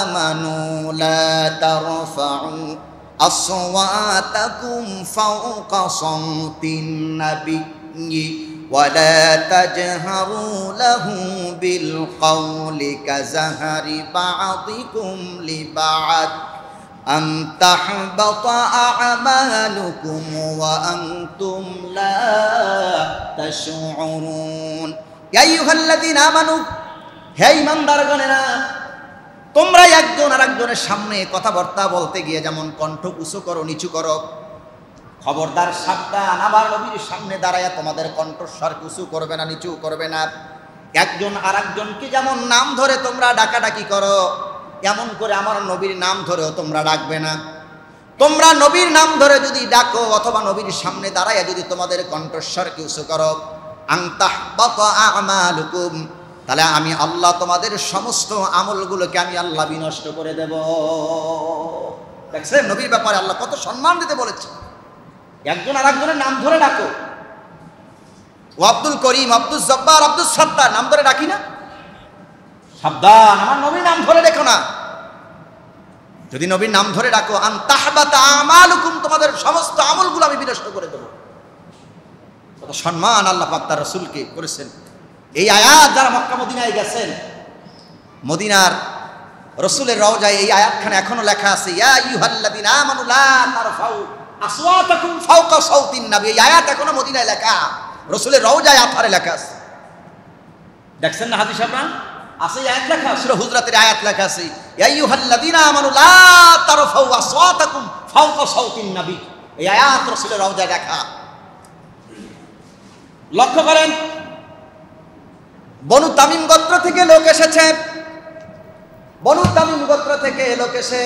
আমানু লা তারফাউ আসওয়াতাকুম ফাওকা সাওতিন নাবিয়্যি ওয়া লা তাজহারু লাহু বিল কওলি কাযাহরি বা'দিকুম লিবা'দ আন তাহবাতা আ'মালুকুম ওয়া আনতুম লা তাশউরুন। ইয়া আইয়ুহাল্লাযীনা আমানু, হে ঈমানদারগণেরা, তোমরা একজন আরেকজনের সামনে কথাবার্তা বলতে গিয়ে যেমন কণ্ঠ উঁচু করো নিচু করো, খবরদার সাবধান, আমার নবীর সামনে দাঁড়ায়া তোমাদের কণ্ঠস্বর উঁচু করবে না, নিচু করবে না। একজন আরেকজনকে যেমন নাম ধরে তোমরা ডাকাডাকি করো, এমন করে আমার নবীর নাম ধরেও তোমরা ডাকবে না। তোমরা নবীর নাম ধরে যদি ডাকো অথবা নবীর সামনে দাঁড়ায়া যদি তোমাদের কণ্ঠস্বরকে উঁচু করো, আনতাহবাতা আমালুকুম, তাহলে আমি আল্লাহ তোমাদের সমস্ত আমলগুলোকে আমি আল্লাহ বিনষ্ট করে দেব। দেখছেন নবীর ব্যাপারে আল্লাহ কত সম্মান দিতে বলেছে। একজন আরেকজনের নাম ধরে ডাকো। ও আব্দুল করিম, আব্দুল জব্বার, আব্দুল সত্তার নাম ধরে ডাকি না? সাবধান, আমার নবীর নাম ধরে দেখো না। যদি নবীর নাম ধরে ডাকো, আনতাহবাতা আমালুকুম, তোমাদের সমস্ত আমলগুলো আমি বিনষ্ট করে দেব। কত সম্মান আল্লাহ পাক তার রাসূলকে করেছেন। এই আয়াত যারা মক্কা মদিনায় গেছেন, মদিনার রাসূলের রওজায় এই আয়াতখানে এখনো লেখা আছে, ইয়া আইয়ুহাল্লাযীনা আমানু লা তারফাউ আসওয়াতাকুম ফাওকা সাওতিন নাবী। এই আয়াত এখনো মদিনায় লেখা, রাসূলের রওজায় আথারে লেখা আছে। দেখছেন না হাদিস আপনারা আছে আয়াত লেখা, সূরা হুজরাতের আয়াত লেখা আছে, ইয়া আইয়ুহাল্লাযীনা আমানু লা তারফাউ আসওয়াতাকুম ফাওকা সাওতিন নাবী। এই আয়াত রাসূলের রওজায় লেখা। লক্ষ্য করেন, বনু তামিম গোত্র থেকে লোক এসেছে, বনু তামিম গোত্র থেকে লোক এসে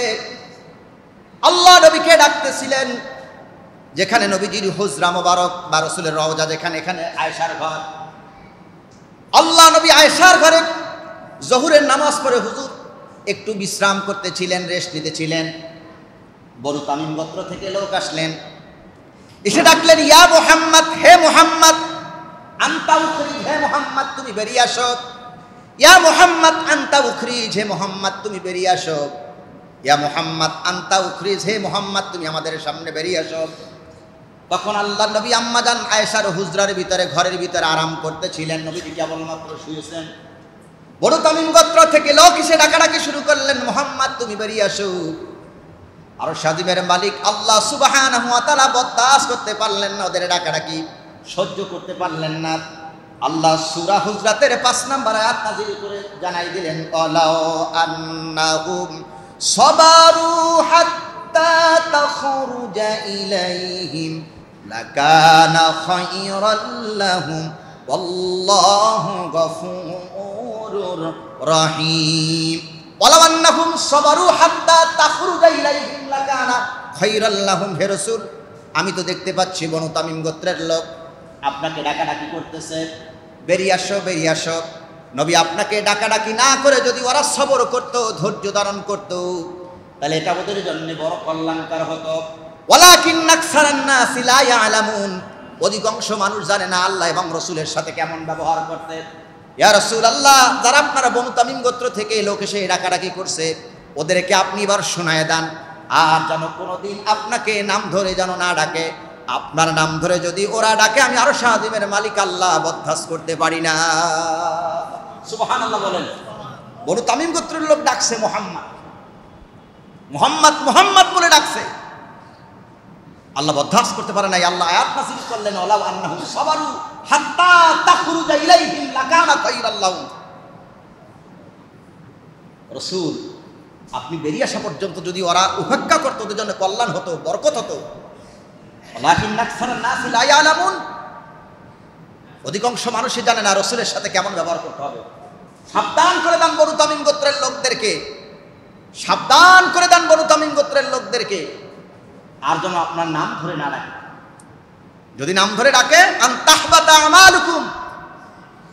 আল্লাহ নবীকে ডাকতেছিলেন। যেখানে নবীজির হুজরা মোবারক বা রাসূলের রওজা যেখানে, এখানে আয়েশার ঘর। আল্লাহ নবী আয়েশার ঘরে জোহরের নামাজ পড়ে হুজুর একটু বিশ্রাম করতেছিলেন, রেস্ট নিতেছিলেন। বনু তামিম গোত্র থেকে লোক আসলেন, এসে ডাকলেন, ইয়া মুহাম্মদ, হে মুহাম্মদ, আনতা উখরিজ, হে মুহাম্মদ তুমি বেরিয়ে আসো। ইয়া মুহাম্মদ আনতা উখরিজ, হে মুহাম্মদ তুমি বেরিয়ে আসো। ইয়া মুহাম্মদ আনতা উখরিজ, হে মুহাম্মদ তুমি আমাদের সামনে বেরিয়ে আসো। তখন আল্লাহ নবী আম্মাজান আয়েশার হুজরার ভিতরে, ঘরের ভিতরে আরাম করতেছিলেন। নবীজি কেবলমাত্র শুয়েছেন। বনু তামিম গোত্র থেকে লোক এসে ডাকাডাকি শুরু করলেন, মুহাম্মদ তুমি বেরিয়ে আসো। আর সাজিমের মালিক আল্লাহ সুবহানাহু ওয়া তাআলা বরদাস্ত করতে পারলেন না, ওদের ডাকাডাকি সহ্য করতে পারলেন না। আল্লাহ সূরা হুজরাতের 5 নম্বর আয়াত নাযিল করে জানাই দিলেন, আলাউ আন্নাহুম সাবারু হাত্তা তাখরুজা ইলাইহিম লাকানা খায়রাল লাহুম ওয়াল্লাহু গফুরুর রহিম। ওয়ালাউ আন্নাহুম সাবারু হাত্তা তাখরুজা ইলাইহিম লাকানা খায়রাল লাহুম। হে রাসূল, আমি তো দেখতে পাচ্ছি বনু তামিম গোত্রের লোক আপনাকে ডাকাডাকি করতেছে, বেরিয়ে আসো, বেরিয়ে আসো। নবী আপনাকে ডাকাডাকি না করে যদি ওরা সবর করত, ধৈর্য ধারণ করত, তাহলে এটা ওদের জন্য বড় কল্যাণকার হতো। ওয়ালাকিন আকসারান নাসি লা ইয়ালামুন, অধিকাংশ মানুষ জানে না আল্লাহ এবং রাসূলের সাথে কেমন ব্যবহার করতে। ইয়া রাসূলুল্লাহ, যারা আপনারা বনু তামিম গোত্র থেকে লোক এসে ডাকাডাকি করছে, ওদেরকে আপনি এবার শোনায় দেন, আর যেন কোনোদিন আপনাকে নাম ধরে যেন না ডাকে। আপনার নাম ধরে যদি ওরা ডাকে, আমি আরশ আযীমের মালিক আল্লাহ বরদাস্ত করতে পারি না। সুবহানাল্লাহ বলেন। বনু তামিম গোত্রের লোক ডাকছে মুহাম্মদ, মুহাম্মদ মুহাম্মদ বলে ডাকছে, আল্লাহ বরদাস্ত করতে পারে নাই। আল্লাহ আয়াত নাযিল করলেন, ওয়ালাউ আন্নাহুম সাবারু হাত্তা তাখরুজা ইলাইহিম লাকানা খায়রাল লাহুম। রাসূল, আপনি বেরিয়ে আসা পর্যন্ত যদি ওরা উপেক্ষা করতো, ওদের জন্য কল্যাণ হতো, বরকত হতো। ওয়ালাকিন আকসারান নাসি লা ইয়ালামুন, অধিকাংশ মানুষই জানে না রাসূলের সাথে কেমন ব্যবহার করতে হবে। সাবধান করে দেন বনু তামিম গোত্রের লোকদেরকে, সাবধান করে দেন বনু তামিম গোত্রের লোকদেরকে, আর যেন আপনার নাম ধরে না ডাকে। যদি নাম ধরে ডাকে, আন তাহবাতা আমালুকুম,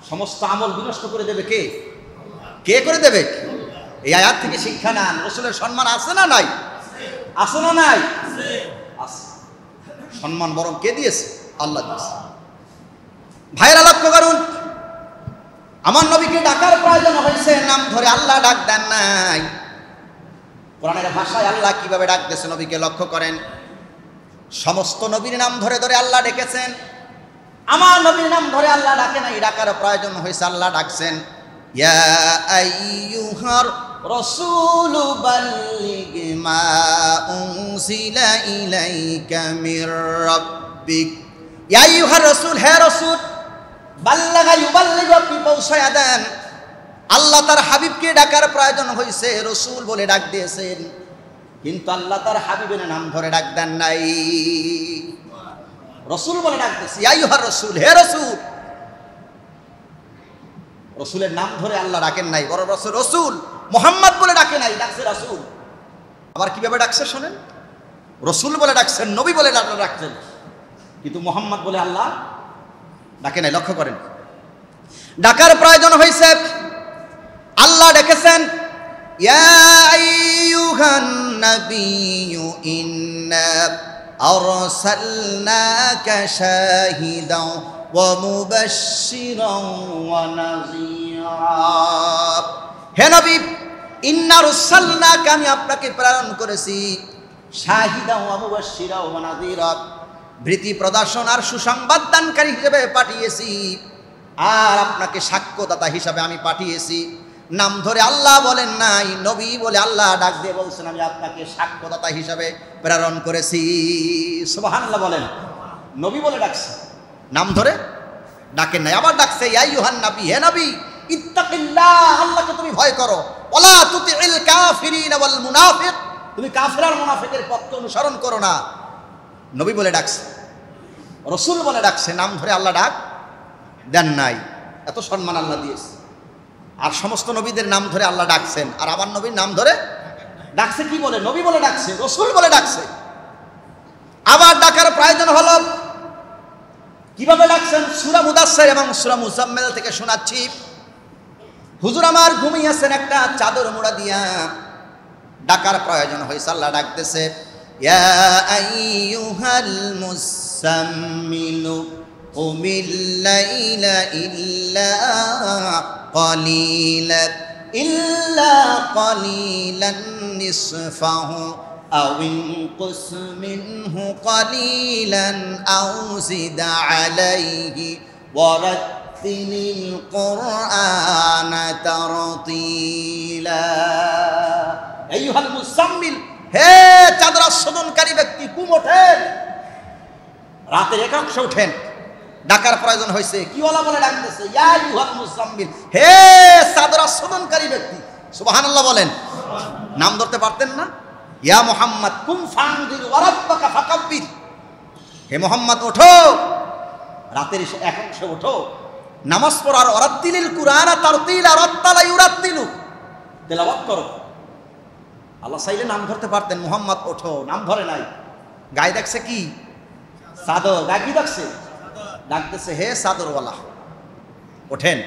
সমস্ত আমল বিনষ্ট করে দেবে কে? কে করে দেবে? এই আয়াত থেকে শিক্ষা নেন, রাসূলের সম্মান আছে না নাই? আছে না নাই? আছে। সম্মান বরং কে দিয়েছে? আল্লাহ দিয়েছে। ভাইয়েরা লক্ষ্য করুন, আমার নবীকে ডাকার প্রয়োজন হয়েছে, নাম ধরে আল্লাহ ডাক দেন নাই। কোরআনের ভাষায় আল্লাহ কিভাবে ডাক দিয়েছে নবীকে লক্ষ্য করেন। সমস্ত নবীর নাম ধরে ধরে আল্লাহ ডেকেছেন, আমার নবীর নাম ধরে আল্লাহ ডাকে নাই। ডাকার প্রয়োজন হয়েছে, আল্লাহ ডাকছেন, ইয়া আইয়ুহার রাসূলু বাল্লিগ মা উনজিলা ইলাইকা মির রাব্বিক। ইয়া আইয়ুহার রাসূল, হে রাসূল, বাল্লাগা ইউবাল্লিগু, আপনি পৌঁছায়া দেন। আল্লাহ তার হাবিবকে ডাকার প্রয়োজন হয়েছে, রাসূল বলে ডাক দিয়েছেন, কিন্তু আল্লাহ তার হাবিবের নাম ধরে ডাক দেন নাই। রাসূল বলে ডাক দিয়েছে, ইয়া আইয়ুহার রাসূল, হে রাসূল। রাসূলের নাম ধরে আল্লাহ ডাকেন নাই, বড় রাসূল মুহাম্মদ বলে ডাকে নাই, ডাকছে রাসূল। আবার কিভাবে ডাকছে শোনেন, রাসূল বলে ডাকছেন, নবী বলে ডাকছেন, কিন্তু মুহাম্মদ বলে আল্লাহ ডাকে নাই। লক্ষ্য করেন, ডাকার প্রয়োজন হয়েছে, আল্লাহ ডেকেছেন, ইয়া আইয়ুহান নাবিয়্যু ইন্না আরসালনাকা শাহিদাও ওয়া মুবাশশিরাও ওয়া নাযীরা। হে নবী, ইন্না আরসালনাকা, আমি আপনাকে প্রেরণ করেছি, শাহিদাও ওয়া মুবাশশিরাও ওয়া নাযীরা, ভীতি প্রদর্শন আর সুসংবাদ দানকারী হিসেবে পাঠিয়েছি, আর আপনাকে সাক্ষ্যদাতা হিসাবে আমি পাঠিয়েছি। নাম ধরে আল্লাহ বলেন নাই, নবী বলে আল্লাহ ডাক দিয়ে বলছেন, আমি আপনাকে সাক্ষ্যদাতা হিসাবে প্রেরণ করেছি। সুবহানাল্লাহ বলেন। নবী বলে ডাকছে, নাম ধরে ডাকেন নাই। আবার ডাকছে, ইয়া আইয়ুহান নবী, হে নবী, ইত্তাকিল্লাহ, আল্লাহকে তুমি ভয় করো, ওয়ালা তুতিইল কাফিরিন ওয়াল মুনাফিক, তুমি কাফির আর মুনাফিকের পথকে অনুসরণ করো না। নবী বলে ডাকছে, রাসূল বলে ডাকছে, নাম ধরে আল্লাহ ডাক দেন নাই। এত সম্মান আল্লাহ দিয়েছে। আর সমস্ত নবীদের নাম ধরে আল্লাহ ডাকছেন, আর আমার নবীর নাম ধরে ডাকছে কি বলে? নবী বলে ডাকছে, রাসূল বলে ডাকছে। আবার ডাকার প্রয়োজন হলো, কিভাবে ডাকছেন? সূরা মুদাসসির এবং সূরা মুজাম্মিল থেকে শোনাচ্ছি। হুজুর আমার ঘুমিয়েছেন একটা চাদর মোড়া দিয়া, ডাকার প্রয়োজন হয়েছে, আল্লাহ ডাকতেছে, ইয়া আইয়ুহাল মুসাম্মিলু কুমিল লাইলা ইল্লা কালিলান নিসফাহু আও ইনকুস মিনহু কালিলান আও জিদ আলাইহি ওয়ারাত্তিলিল কুরআনা তারতিলা। আইয়ুহাল মুসাম্মিল, হে চাদর আচ্ছাদনকারী ব্যক্তি, কুম ওঠেন, রাতের একাংশ ওঠেন। ডাকার প্রয়োজন হয়েছে, কি ওলা বলে ডাকতেছে, ইয়া আইয়ুহাল মুজাম্মিল, হে চাদর আচ্ছাদনকারী ব্যক্তি। সুবহানাল্লাহ বলেন। নাম ধরতে পারতেন না? ইয়া মুহাম্মদ কুম ফানদির ওয়া রাব্বাকা ফাকাব্বির, হে মুহাম্মদ ওঠো, রাতের একাংশ ওঠো, নামাজ পড়ার, ওয়ারাত্তিলিল কুরআনা তারতিলা, রাত্তালা ইউরাত্তিলু, তেলাওয়াত করো। আল্লাহ চাইলে নাম ধরতে পারতেন, মুহাম্মদ ওঠো, নাম ধরে নাই। গায়ে দেখছে কি? চাদর। গায়ে কি দেখছে? ডাকতেছে, হে চাদরওয়ালা ওঠেন,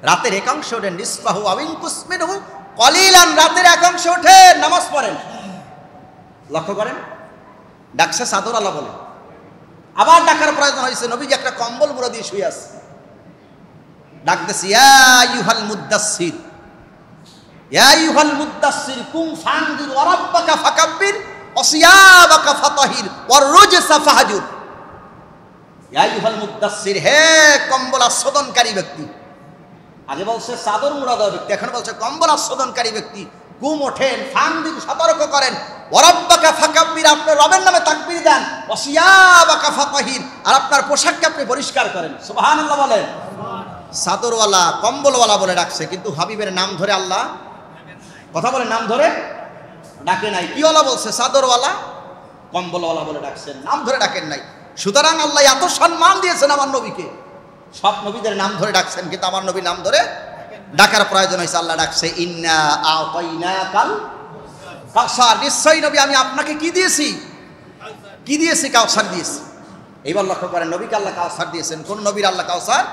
রাতের একাংশ ওঠেন, নিসফাহু আও ইনকুস মিনহু কালিলান, রাতের একাংশ ওঠেন, নামাজ পড়েন। লক্ষ্য করেন, ডাকছে চাদরওয়ালা বলে। আবার ডাকার প্রয়োজন হয়েছে, নবীজি একটা কম্বল মুড়া দিয়ে শুয়ে আছে। ডাকতেছি, ইয়া আইয়ুহাল মুদ্দাসসির, ইয়া আইয়ুহাল মুদ্দাসসির কুম ফানদির ওয়া রাব্বাকা ফাকাব্বির ওয়া সিয়াবাকা ফাতাহির ওয়ার রুজসা ফাহজুর। ইয়া আইয়ুহাল মুদ্দাসসির, হে কম্বল আচ্ছাদনকারী ব্যক্তি। আগে বলছে চাদর মুড়া দেওয়া ব্যক্তি, এখন বলছে কম্বল আচ্ছাদনকারী ব্যক্তি। কুম ওঠেন, ফানদির সতর্ক করেন, ওয়া রাব্বাকা ফাকাব্বির, আপনার রবের নামে তাকবীর দেন, ওয়া সিয়াবাকা ফাতাহির, আর আপনার পোশাককে আপনি পরিষ্কার করেন। সুবহানাল্লাহ বলেন। চাদরওয়ালা কম্বলওয়ালা বলে ডাকছে, কিন্তু হাবিবের নাম ধরে আল্লাহ কথা বলে নাম ধরে ডাকে নাই। কিওয়ালা বলছে? চাদরওয়ালা কম্বলওয়ালা বলে ডাকছেন, নাম ধরে ডাকেন নাই। সুতরাং আল্লাহ এত সম্মান দিয়েছেন আমার নবীকে, সব নবীদের নাম ধরে ডাকছেন, কিন্তু আমার নবী নাম ধরে ডাকার প্রয়োজন হয়েছে। আল্লাহ ডাকছে, ইন্না আতাইনাকাল কাউসার, নিশ্চয়ই নবী আমি আপনাকে কি দিয়েছি? কি দিয়েছি? কাউসার দিয়েছি। এইবার লক্ষ্য করেন, নবীকে আল্লাহ কাউসার দিয়েছেন, কোন নবীর আল্লাহ কাউসার?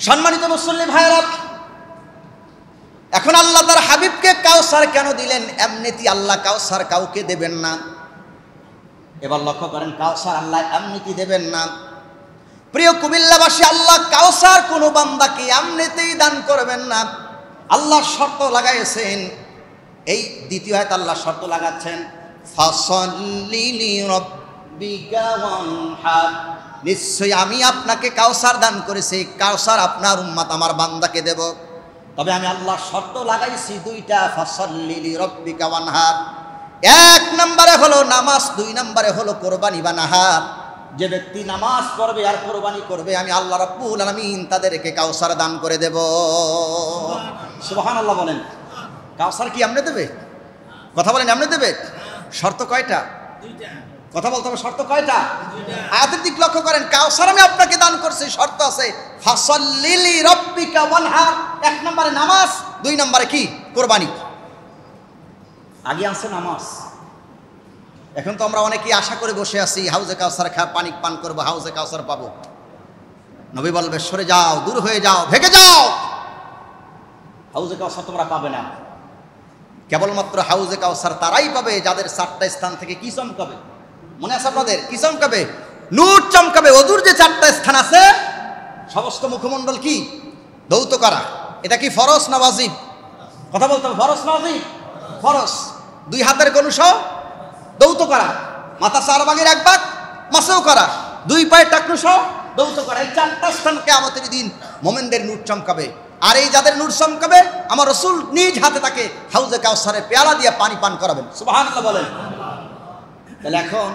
সম্মানিত মুসল্লি ভাইরা, এখন আল্লাহ তার হাবিবকে কাউসার কেন দিলেন? এমনিতে আল্লাহ কাউসার কাউকে দেবেন না। এবার লক্ষ্য করেন, কাউসার আল্লাহ এমনিতে দেবেন না। প্রিয় কুমিল্লাবাসী, আল্লাহ কাউসার কোন বান্দাকে এমনিতেই দান করবেন না। আল্লাহ শর্ত লাগাইছেন। এই দ্বিতীয় আয়াত আল্লাহ শর্ত লাগাচ্ছেন, ফাসাল্লি লিরাব্বিকা ওয়ানহার, নিশ্চয়ই আমি আপনাকে কাউসার দান করেছি, কাউসার আপনার উম্মত আমার বান্দাকে দেব। তবে আমি আল্লাহ শর্ত লাগাইছি দুইটা, ফাসাল্লি লিরাব্বিকা ওয়ানহার। এক নম্বরে হলো নামাজ, দুই নম্বরে হলো কোরবানি বা নাহার। যে ব্যক্তি নামাজ পড়বে আর কোরবানি করবে, আমি আল্লাহ রাব্বুল আলামিন তাদেরকে কাউসার দান করে দেব। সুবহানাল্লাহ বলেন। কাউসার কি এমনি দেবে? কথা বলেন, এমনি দেবে? শর্ত কয়টা? কথা বলতে হবে, শর্ত কয়টা? আয়াতের দিক লক্ষ্য করেন, কাউসার আমি আপনাকে দান করছি, শর্ত আছে ফাসাল্লি লিরাব্বিকা ওয়ানহার। এক নম্বরে নামাজ, দুই নম্বরে কি? কোরবানি। আগে আছে নামাজ। এখন তো আমরা অনেকেই আশা করে বসে আছি, হাউজে কাউসার পানি পান করবো, হাউজে কাউসার পাবো। নবী বলবে, সরে যাও, দূর হয়ে যাও, ভেগে যাও, হাউজে কাউসার তোমরা পাবে না। কেবলমাত্র হাউজে কাউসার তারাই পাবে যাদের 4টা স্থান থেকে কি চমকাবে? মনে আছে আপনাদের? কি চমকাবে? নূর চমকাবে। ওযুর যে 4টা স্থান আছে, সমস্ত মুখমণ্ডল কি ধৌত করা। এটা কি ফরজ না ওয়াজিব? কথা বলতে হবে, ফরজ না ওয়াজিব? ফরজ। 2 হাতের কনুষ ধৌত করা, মাথা 4 ভাগের 1 ভাগ মাসেও করা, 2 পায়ের টাকনু সহ ধৌত করা। এই 4টা স্থান কিয়ামতের দিন মুমিনদের নূর চমকাবে। আর এই যাদের নূর চমকাবে, আমার রাসূল নিজ হাতে তাকে হাউজে কাউসারে পেয়ালা দিয়ে পানি পান করাবেন। সুবহানাল্লাহ বলেন। তাহলে এখন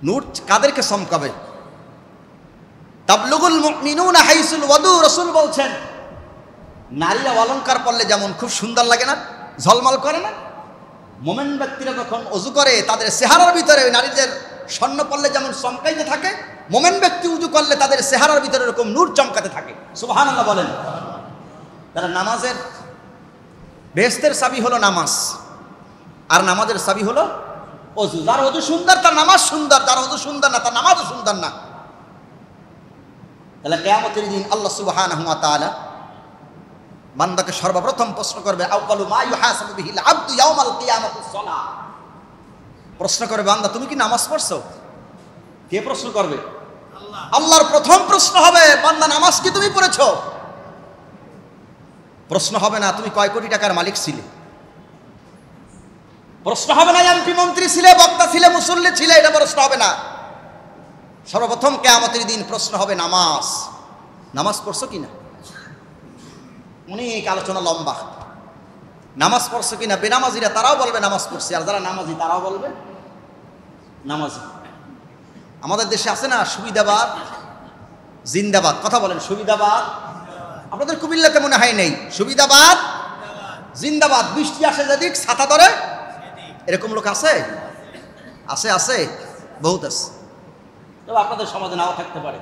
নূর কাদেরকে চমকাবে? তাবলুগুল মুমিনুনা হাইসুল ওয়াদু। রাসূল বলছেন, নারীরা অলংকার পরলে যেমন খুব সুন্দর লাগে না, ঝলমল করে না, মুমিন ব্যক্তিরা যখন ওযু করে তাদের চেহারার ভিতরে নারীদের স্বর্ণ পরলে যেমন চমকাইতে থাকে, মুমিন ব্যক্তি ওযু করলে তাদের চেহারার ভিতরে এরকম নূর চমকাতে থাকে। সুবহানাল্লাহ বলেন। তারা নামাজের বেহেশতের চাবি হলো নামাজ, আর নামাজের চাবি হলো ওযু। যার ওযু সুন্দর তার নামাজ সুন্দর, যার ওযু সুন্দর না তার নামাজও সুন্দর না। তাহলে কিয়ামতের দিন আল্লাহ সুবহানাহু ওয়া তাআলা বান্দাকে সর্বপ্রথম প্রশ্ন করবে, আউয়ালু মা ইউহাসাবু বিহিল আবদু ইয়াউমাল কিয়ামাতিস সালাহ। প্রশ্ন করবে, বান্দা তুমি কি নামাজ পড়ছো? কে প্রশ্ন করবে? আল্লাহ। আল্লাহর প্রথম প্রশ্ন হবে, বান্দা নামাজ কি তুমি পড়েছো? প্রশ্ন হবে না তুমি কয় কোটি টাকার মালিক ছিলে। প্রশ্ন হবে না এমপি মন্ত্রী ছিলে, বক্তা ছিলে, মুসল্লি ছিলে, এটা প্রশ্ন হবে না। সর্বপ্রথম কিয়ামতের দিন প্রশ্ন হবে নামাজ। নামাজ পড়ছো কিনা? অনেক আলোচনা লম্বা। নামাজ পড়ছো কিনা? বেনামাজিরা তারাও বলবে নামাজ পড়ছি, আর যারা নামাজি তারাও বলবে নামাজি। আমাদের দেশে আছে না সুবিধাবাদ জিন্দাবাদ। কথা বলেন, সুবিধাবাদ। আপনাদের কুমিল্লাতে মনে হয় নেই, সুবিধাবাদ জিন্দাবাদ। বৃষ্টি আসে যেদিক ছাতা ধরে, এরকম লোক আছে? আছে, আছে, বহুত আছে। তবে আপনাদের সমাজে নাও থাকতে পারে।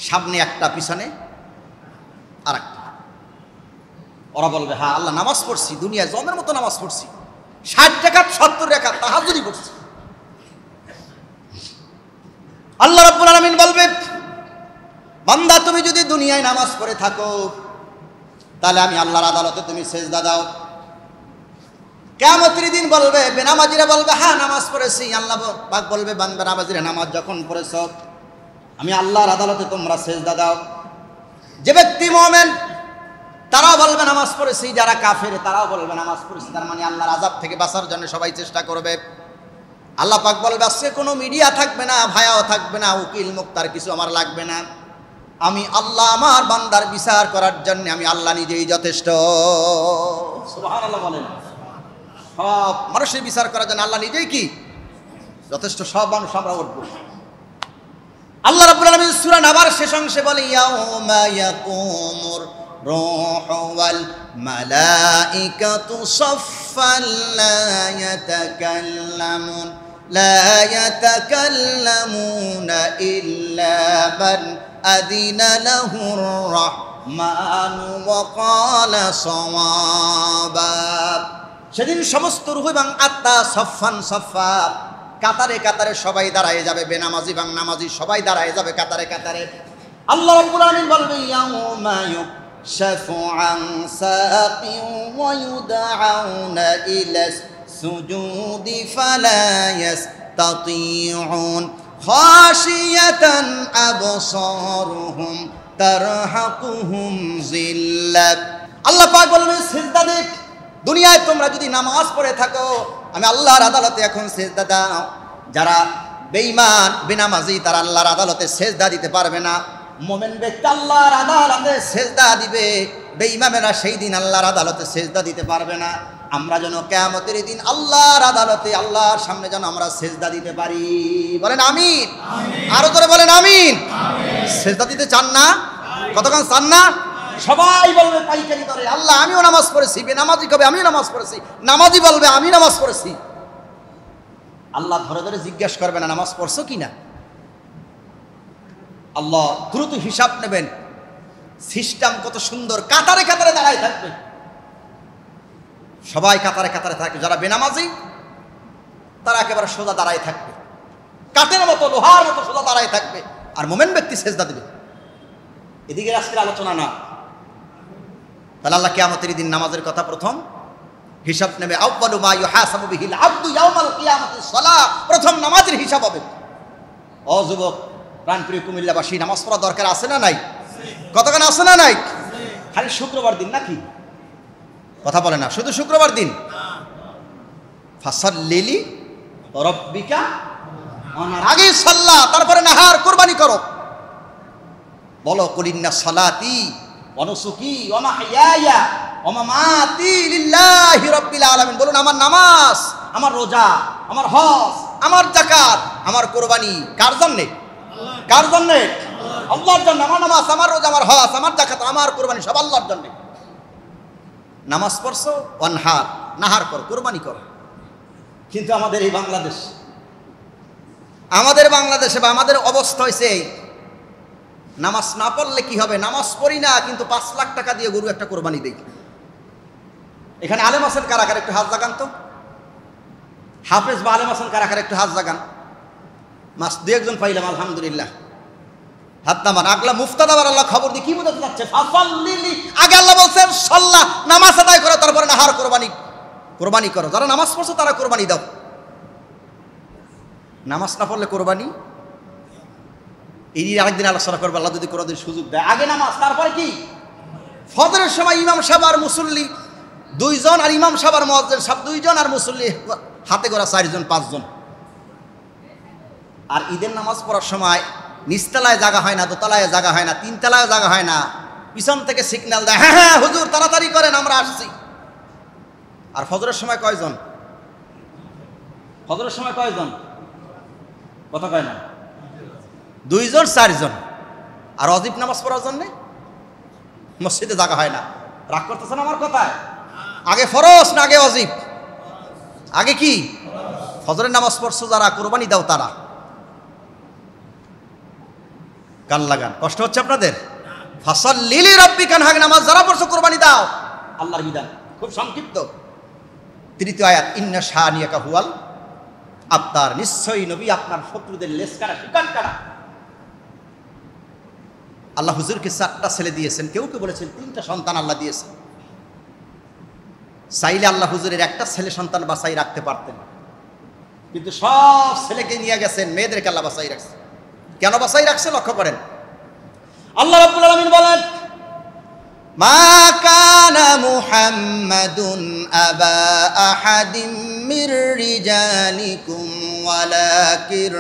সামনে একটা, পিছনে আর একটা। ওরা বলবে, হ্যাঁ আল্লাহ নামাজ পড়ছি, দুনিয়ায় জমের মতো নামাজ পড়ছি, 60 রাকাত 70 রাকাত তাহাজ্জুদি পড়ছি। আল্লাহ রাব্বুল আলামিন বলবে, বান্দা তুমি যদি দুনিয়ায় নামাজ পড়ে থাকো, তাহলে আমি আল্লাহর আদালতে তুমি সেজদা দাও। কিয়ামতের দিন বলবে, বেনামাজিরা বলবে হ্যাঁ নামাজ পড়েছি। আল্লাহ পাক বলবে, বান্দা নামাজিরা নামাজ যখন পড়েছ আমি আল্লাহর আদালতে তোমরা সেজদা দাও। যে ব্যক্তি মুমিন তারাও বলবে নামাজ পড়েছি, যারা কাফের তারাও বলবে নামাজ পড়েছি। তার মানে আল্লাহর আযাব থেকে বাঁচার জন্য সবাই চেষ্টা করবে। আল্লাহ পাক বলবে আজকে কোনো মিডিয়া থাকবে না, ভায়াও থাকবে না, উকিল মুক্তার কিছু আমার লাগবে না। আমি আল্লাহ আমার বান্দার বিচার করার জন্য আমি আল্লাহ নিজেই যথেষ্ট। সুবহানাল্লাহ বলেন। সব মানুষের বিচার করার জন্য আল্লাহ নিজেই কি যথেষ্ট। সব মানুষ আমরা উঠবো। আল্লাহ রাব্বুল আলামিন সূরা নাবার শেষ অংশে বলে, ইয়াউমা ইয়াকুমুর রূহু ওয়াল মালাইকাতু সাফফান লা ইয়াতাকাল্লামুনা ইল্লা মান আযিনা লাহুর রাহমানু ওয়া ক্বালা সাওয়াবা। সেদিন সমস্ত রূহ এবং আত্মা সফফান সফফা, কাতারে কাতারে সবাই দাঁড়ায় যাবে। বেনামাজি এবং নামাজি সবাই দাঁড়ায় যাবে কাতারে কাতারে। আল্লাহ রাব্বুল আলামিন বলবে, ইয়াউমা ইউকশাফু আন সাকিন ওয়া ইউদআউনা ইলা সুজুদি ফালা ইস্তাতিউন খাশিয়াতান আবসারুহুম তারহাকুহুম যিল্লাত। আল্লাহ পাক বলবেন, সিজদা দেখ। দুনিয়ায় তোমরা যদি নামাজ পড়ে থাকো আমি আল্লাহর আদালতে এখন সেজদা দাও। যারা বেঈমান বেনামাজি তারা আল্লাহর আদালতে সেজদা দিতে পারবে না। মুমিন ব্যক্তি আল্লাহর আদালতে সেজদা দিবে, বেঈমানেরা সেই দিন আল্লাহর আদালতে সেজদা দিতে পারবে না। আমরা যেন কিয়ামতের দিন আল্লাহর আদালতে আল্লাহর সামনে যেন আমরা সেজদা দিতে পারি। বলেন আমিন। আরো জোরে বলেন আমিন। সেজদা দিতে চান না? কতক্ষণ চান না? সবাই বলবে পাইকারি দরে, আল্লাহ আমিও নামাজ পড়েছি। বেনামাজি কবে আমিও নামাজ পড়েছি, নামাজি বলবে আমি নামাজ পড়েছি। আল্লাহ ধরে ধরে জিজ্ঞাসা করবে না নামাজ পড়ছো কিনা। আল্লাহ দ্রুত হিসাব নেবেন। সিস্টেম কত সুন্দর, কাতারে কাতারে দাঁড়ায় থাকবে। সবাই কাতারে কাতারে থাকবে। যারা বেনামাজি তারা একেবারে সোজা দাঁড়ায় থাকবে, কাঠের মতো লোহার মতো সোজা দাঁড়ায় থাকবে। আর মুমিন ব্যক্তি সেজদা দেবে। এদিকে আজকের আলোচনা না। তাহলে আল্লাহ কিয়ামতের দিন নামাজের কথা প্রথম হিসাব নেবে। আউয়ালু মা ইউহাসাবু বিহিল আবদু ইয়াউমাল কিয়ামাতিস সালাহ। প্রথম নামাজের হিসাব হবে। ও যুবক, প্রাণপ্রিয় কুমিল্লাবাসী, নামাজ পড়া দরকার আছে না নাই? কতক্ষণ আছে না নাই? খালি শুক্রবার দিন নাকি? কথা বলে না, শুধু শুক্রবার দিন। ফাসাল্লি রাব্বিকা ওয়ানহার, আগে সাল্লাহ তারপরে নাহার, কুরবানি করো। বলো কুলিন্না সালাতি ওয়া নুসুকি ওয়া মাহইয়ায়া ওয়া মামাতি লিল্লাহি রাব্বিল আলামিন। বলুন আমার নামাজ, আমার রোজা, আমার হজ, আমার যাকাত, আমার কুরবানি কার জন্য? কার জন্য? আল্লাহর জন্য। আমার নামাজ, আমার রোজা, আমার হজ, আমার যাকাত, আমার কুরবানি সব আল্লাহর জন্য। নামাজ পড়ছো, ওয়ানহার নাহার করো, কুরবানি করো। কিন্তু আমাদের এই বাংলাদেশে বা আমাদের অবস্থা হয়েছে এই, নামাজ না পড়লে কি হবে? নামাজ পড়ি না কিন্তু 5 লাখ টাকা দিয়ে গরু একটা কোরবানি দেই। এখানে আলেম আছেন কারা কারা, একটু হাত জাগান তো। হাফেজ বা আলেম আছেন কারা কারা, একটু হাত জাগান। মাস 2-1 পাইলাম, আলহামদুলিল্লাহ। হাত নামান। আগলা মুফতাদ আবার আল্লাহ খবর দিয়ে কি বোঝাতে যাচ্ছে? ফাসাল্লি, আগে আল্লাহ বলছেন সাল্লাহ, নামাজ আদায় করো, তারপরে নাহার কোরবানি করো। যারা নামাজ পড়ছো তারা কোরবানি দাও। নামাজ না পড়লে কোরবানি এই আরেকদিন আলোচনা করবো, আল্লাহ যদি কোনোদিন সুযোগ দেয়। আগে নামাজ, তারপরে কি? ফজরের সময় ইমাম সাহেব আর মুসল্লি 2 জন, আর ইমাম সাহেব আর মুয়াজ্জিন সাহেব 2 জন, আর মুসল্লি হাতে গোনা 4 জন 5 জন। আর ঈদের নামাজ পড়ার সময় নিচতলায় জায়গা হয় না, দোতলায় জায়গা হয় না, 3 তলায় জায়গা হয় না। পিছন থেকে সিগন্যাল দেয়, হ্যাঁ হ্যাঁ হুজুর তাড়াতাড়ি করেন আমরা আসছি। আর ফজরের সময় কয়জন? ফজরের সময় কয়জন? কথা কয় না, 2 জন 4 জন। আর অজিব নামাজ পড়ার জন্যে মসজিদে জায়গা হয় না। রাগ করতেছেন আমার কথায়? আগে ফরজ না আগে অজিব? আগে কি? ফজরের নামাজ পড়ছো যারা, কোরবানি দাও তারা। কান লাগান, কষ্ট হচ্ছে আপনাদের? ফাসাল্লি লিরাব্বিকা ওয়ানহার, নামাজ যারা পড়ছো কোরবানি দাও। আল্লাহর বিধান খুব সংক্ষিপ্ত। 3য় আয়াত, ইন্না শানিয়াকা হুয়াল আবতার, নিশ্চয়ই নবী আপনার শত্রুদের লেজ কাটা, শিকার কাটা। আল্লাহ হুজুরকে 4টা ছেলে দিয়েছেন, কেউ কেউ বলেছেন 3টা সন্তান আল্লাহ দিয়েছেন। চাইলে আল্লাহ হুজুরের একটা ছেলে সন্তান বাঁচাই রাখতে পারতেন, কিন্তু সব ছেলেকে নিয়ে গেছেন, মেয়েদেরকে আল্লাহ বাঁচাই রাখছে। কেন বাঁচাই রাখছে লক্ষ্য করেন। আল্লাহ রাব্বুল আলামিন বলেন, মা কানা মুহাম্মাদুন আবা আহাদিম মির রিজালিকুম ওয়ালাকিন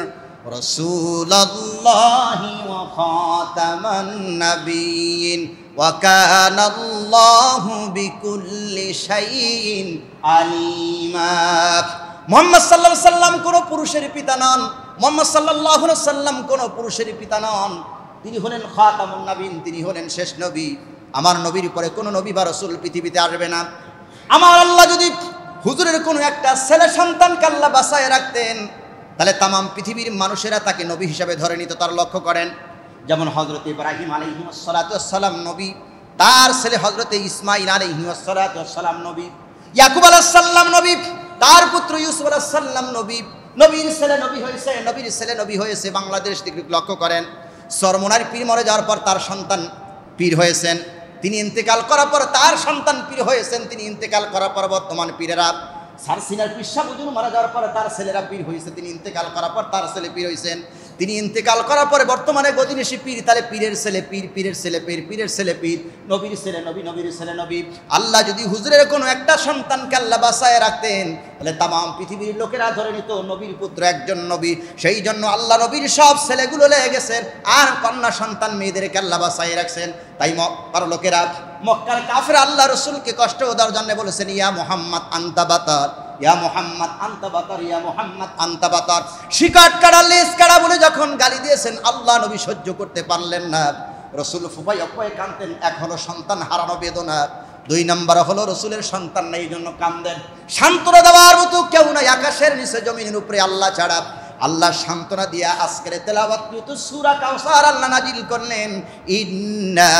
রাসূলুল্লাহি ওয়া খাতামান নাবিয়্যিন ওয়া কানাল্লাহু বিকুল্লি শাইইন আলিমা। মুহাম্মদ সাল্লাল্লাহু আলাইহি সাল্লাম কোনো পুরুষের পিতা নন। মুহাম্মদ সাল্লাল্লাহু আলাইহি সাল্লাম কোনো পুরুষের পিতা নন। তিনি হলেন খাতামুন নাবিয়্যিন, তিনি হলেন শেষ নবী। আমার নবীর উপরে কোনো নবী বা রাসূল পৃথিবীতে আসবে না। আমার আল্লাহ যদি হুজুরের কোনো একটা ছেলে সন্তানকে আল্লাহ বাঁচায় রাখতেন, তাহলে তাম পৃথিবীর মানুষেরা তাকে নবী হিসাবে ধরে নিত। তার লক্ষ্য করেন, যেমন হযরত ইব্রাহিম আলাইহিস সালাম নবী, তার ছেলে হযরত ইসমাঈল আলাইহিস সালাম নবী, ইয়াকুব আলাইহিস সালাম নবী, তার পুত্র ইউসুফ আলাইহিস সালাম নবী। নবীর ছেলে নবী হয়েছে, নবীর ছেলে নবী হয়েছে। বাংলাদেশ থেকে লক্ষ্য করেন, সরমনার পীর মরে যাওয়ার পর তার সন্তান পীর হয়েছেন, তিনি ইন্তেকাল করার পর তার সন্তান পীর হয়েছেন, তিনি ইন্তেকাল করার পর বর্তমান পীরেরা, সারসিনার পীর শাহ হুজুর মারা যাওয়ার পর তার ছেলেরা পীর হয়েছে, তিনি ইন্তেকাল করার পর তার ছেলে পীর হয়েছেন, তিনি ইন্তেকাল করার পরে বর্তমানে গদিনেশী পীর, তাহলে পীরের ছেলে পীর, পীরের ছেলে পীর, পীরের ছেলে পীর, নবীর ছেলে নবী, নবীর ছেলে নবী। আল্লাহ যদি হুজুরের কোনো একটা সন্তানকে আল্লাহ বাঁচায় রাখতেন, তাহলে তাম পৃথিবীর লোকেরা ধরে নিত নবীর পুত্র একজন নবী। সেই জন্য আল্লাহ নবীর সব ছেলেগুলো লেগে গেছেন, আর কন্যা সন্তান মেয়েদেরকে আল্লাহ বাঁচায় রাখছেন। তাই মক্কার লোকেরা, মক্কার কাফের আল্লাহ রসুলকে কষ্ট দেওয়ার জন্য বলেছেন, ইয়া মুহাম্মদ আনতা বাতার, ইয়া মুহাম্মদ আনতা বাতার, ইয়া মুহাম্মদ আনতা বাতার। শিকাট কাটা লেজ কাটা বলে যখন গালি দিয়েছেন, আল্লাহ নবী সহ্য করতে পারলেন না। রসুল ফুফাই অপয় কাঁদতেন, এক হলো সন্তান হারানো বেদনা, 2 নম্বর হলো রসুলের সন্তান নেই, এই জন্য কাঁদেন। সান্ত্বনা দেওয়ার মতো কেউ নাই আকাশের নিচে জমিনের উপরে আল্লাহ ছাড়া। আল্লাহ সান্ত্বনা দিয়া আজকের তেলাওয়াত সূরা কাউসার আল্লাহ নাজিল করলেন, ইন্না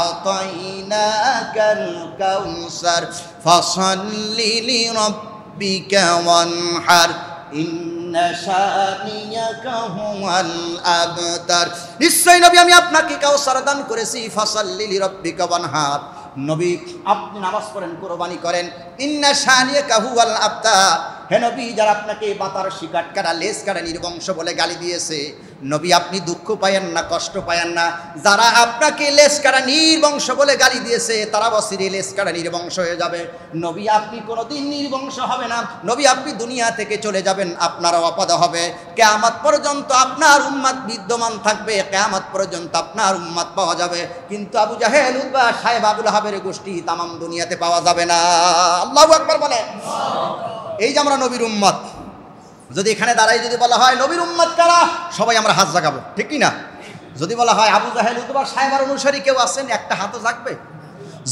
আ'তাইনাকাল কাউসার ফাসাল্লি লিরাব্বিকা ওয়ানহার ইন্না শানিয়াকা হুয়াল আবতার। নিশ্চয় নবী আমি আপনাকে কাউসার দান করেছি, ফাসাল্লি লিরাব্বিকা ওয়ানহার, নবী আপনি নামাজ পড়েন, কুরবানি করেন। ইন্না শানিয়াকা হুয়াল আবতার, হে নবী যারা আপনাকে বাতার, শিকাট কাটা, লেজ কাটা, নির্বংশ বলে গালি দিয়েছে, নবী আপনি দুঃখ পায়েন না, কষ্ট পায়েন না। যারা আপনাকে লেজ কাটা, নির্বংশ বলে গালি দিয়েছে, তারা বসিরে লেজ কাটা, নির্বংশ হয়ে যাবে। নবী আপনি কোনোদিন নির্বংশ হবে না, নবী আপনি দুনিয়া থেকে চলে যাবেন, আপনারও অপদ হবে। কিয়ামত পর্যন্ত আপনার উম্মত বিদ্যমান থাকবে, কিয়ামত পর্যন্ত আপনার উম্মত পাওয়া যাবে, কিন্তু আবু জাহেল, উতবা, সাহেব, আবুল আহাবের গোষ্ঠী তাম দুনিয়াতে পাওয়া যাবে না। আল্লাহু আকবার বলে। এই যে আমরা নবীর উম্মত, যদি এখানে দাঁড়াই যদি বলা হয় নবীর উম্মত কারা, সবাই আমরা হাত জাগাবো, ঠিক কি না? যদি বলা হয় আবু জাহেল, উতবা, সাহেবার অনুসারী কেউ আছেন, একটা হাতও জাগবে।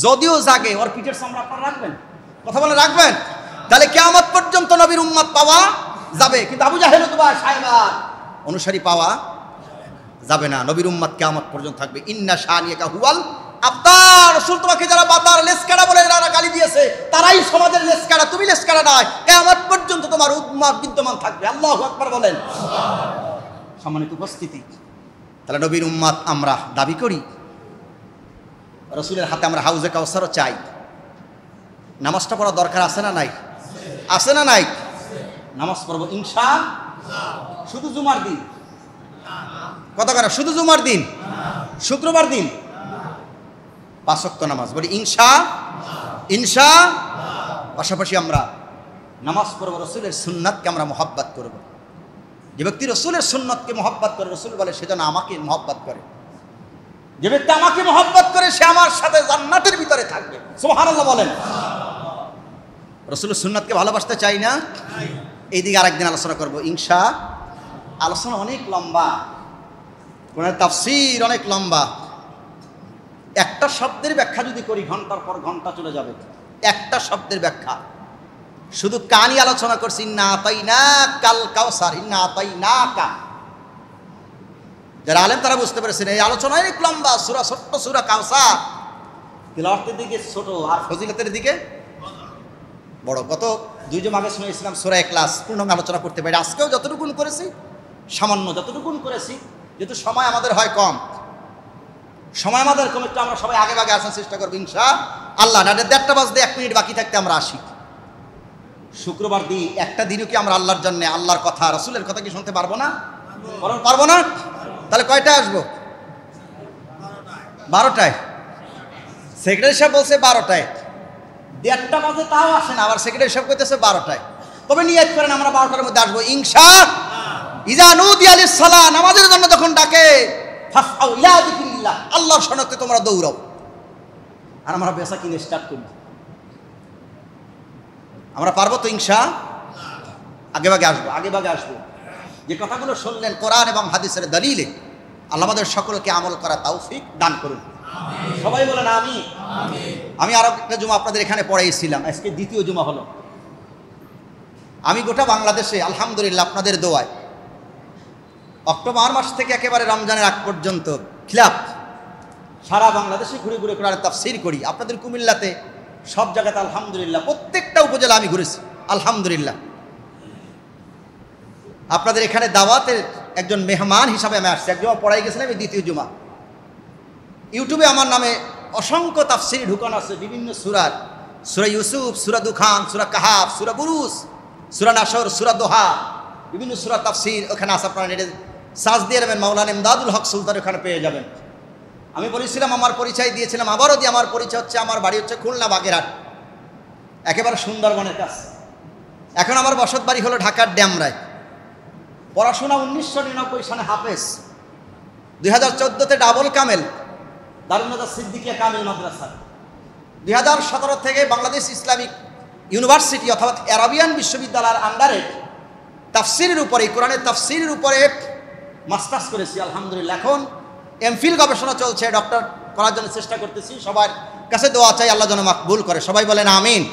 যদিও জাগে, ওর পিঠের সামনে আপনারা রাখবেন, কথা বলে রাখবেন, তাহলে কিয়ামত পর্যন্ত নবীর উম্মত পাওয়া যাবে, কিন্তু আবু জাহেল, উতবা, সাহেবার অনুসারী পাওয়া যাবে না। নবীর উম্মত কিয়ামত পর্যন্ত থাকবে। ইন্না শানিয়াকা হুয়াল আবতার, রাসূল তোমাকে যারা বাতার, লেজ কাটা বলে যারা গালি দিয়েছে, তারাই সমাজের লেজ কাটা, তুমি লেজ কাটা নয়। কিয়ামত পর্যন্ত তোমার উম্মত বিদ্যমান থাকবে। আল্লাহু আকবার বলেন। সম্মানিত উপস্থিতি, তাহলে নবীর উম্মত আমরা দাবি করি, রাসূলের হাতে আমরা হাউজে কাউসারও চাই। নামাজটা পড়া দরকার আছে না নাই? আছে না নাই? নামাজ পড়বো ইনশাআল্লাহ। শুধু জুমার দিন কথা কেন? শুধু জুমার দিন, শুক্রবার দিন 5 ওয়াক্ত নামাজ বলি ইনশা। পাশাপাশি আমরা নামাজ পড়ব, রসুলের সুন্নাতকে আমরা মহব্বত করব। যে ব্যক্তি রসুলের সুন্নাতকে মহব্বত করে, রসুল বলে সে যেন আমাকে মহব্বত করে। যে ব্যক্তি আমাকে মহব্বত করে, সে আমার সাথে জান্নাতের ভিতরে থাকবে। সুবহানাল্লাহ বলেন। রসুলের সুন্নাতকে ভালোবাসতে চাই না? এইদিকে আরেকদিন আলোচনা করব ইনশা। আলোচনা অনেক লম্বা, কোরআনের তাফসীর অনেক লম্বা। একটা শব্দের ব্যাখ্যা যদি করি, ঘন্টার পর ঘন্টা চলে যাবে। একটা শব্দের ব্যাখ্যা, শুধু কানি আলোচনা করছি, ইন্না আতাইনাকাল কাউসার, ইন্না আতাইনাকা। যারা আলেম তারা বুঝতে পেরেছেন এই আলোচনা অনেক লম্বা। সূরা, ছোট্ট সূরা কাউসার, তিলাওয়াতের দিকে ছোট আর ফজিলতের দিকে বড়। গত 2 জুমা আগে শুনেছিলাম সূরা ইখলাস, পূর্ণাঙ্গ আলোচনা করতে পারি। আজকেও যতটুকুন করেছি, সামান্য যতটুকুন করেছি, যেহেতু সময় আমাদের হয় কম, সময় আমাদের কম, একটু আমরা সবাই আগে ভাগে আসার চেষ্টা করবো ইনশাআল্লাহ। আল্লাহ না 1:30টা বাজতে 1 মিনিট বাকি থাকতে আমরা আসি। শুক্রবার দিন একটা দিনও কি আমরা আল্লাহর জন্য আল্লাহর কথা রাসূলের কথা কি শুনতে পারবো না? পারবো না? তাহলে কয়টায় আসবো? 12টায়। সেক্রেটারি সাহেব বলছে 12টায়, 1:30টা বাজে তাও আসে না, আবার সেক্রেটারি সাহেব কইতেছে 12টায়। তবে নিয়ত করেন আমরা 12টার মধ্যে আসবো ইজা নুদিয়া লিস-সালাহ, নামাজের জন্য যখন ডাকে ফাসআউ ইলা যিকরিল্লাহ, আল্লাহর শরণার্থে তোমরা দৌড়াও। আর আমরা বেচা কিনে স্টার্ট করি। আমরা পারবো তো আগে ভাগে আসবো। যে কথাগুলো শুনলেন কোরআন এবং হাদিসের দলিলে, আল্লাহ আমাদের সকলকে আমল করা তৌফিক দান করুন। সবাই বলেন আমিন। আমি আরো একটা জুমা আপনাদের এখানে পড়াইছিলাম, আজকে দ্বিতীয় জুমা হলো। আমি গোটা বাংলাদেশে আলহামদুলিল্লাহ আপনাদের দোয়ায় অক্টোবর মাস থেকে একেবারে রমজানের আগ পর্যন্ত খিলাফ সারা বাংলাদেশে ঘুরে ঘুরে কোরআনের তাফসীর করি। আপনাদের কুমিল্লাতে সব জায়গাতে আলহামদুলিল্লাহ প্রত্যেকটা উপজেলা আমি ঘুরেছি আলহামদুলিল্লাহ। আপনাদের এখানে দাওয়াতের একজন মেহমান হিসাবে আমি আসছি। এক জুমা পড়াই গেছিলাম, এই দ্বিতীয় জুমা। ইউটিউবে আমার নামে অসংখ্য তাফসীর ঢুকানো আছে বিভিন্ন সূরার, সূরা ইউসুফ, সূরা দুখান, সূরা কাহাফ, সূরা বুরুজ, সূরা নাসর, সূরা দোহা, বিভিন্ন সূরা তাফসীর ওখানে আছে। আপনারা নেটে সার্চ দিয়ে নেবেন, মাওলানা ইমদাদুল হক সুলতান ওখানে পেয়ে যাবেন। আমি বলেছিলাম, আমার পরিচয় দিয়েছিলাম, আবারও দিয়ে আমার পরিচয় হচ্ছে, আমার বাড়ি হচ্ছে খুলনা বাগেরহাট, একেবারে সুন্দরবনের কাছে। এখন আমার বসত বাড়ি হলো ঢাকার ড্যামরায়। পড়াশোনা 1999 সালে হাফেজ, 2014তে ডাবল কামেল দারুন নাজাত সিদ্দিকিয়া কামিল মাদ্রাসা, 2017 থেকে বাংলাদেশ ইসলামিক ইউনিভার্সিটি অর্থাৎ আরাবিয়ান বিশ্ববিদ্যালয়ের আন্ডারে তাফসীরের উপরে, কোরআনের তাফসীরের উপরে মাস্টার্স করেছি আলহামদুলিল্লাহ। এখন এমফিল গবেষণা চলছে, ডক্টর করার জন্য চেষ্টা করতেছি। সবার কাছে দোয়া চাই, আল্লাহ যেন মাকবুল করে। সবাই বলেন আমিন।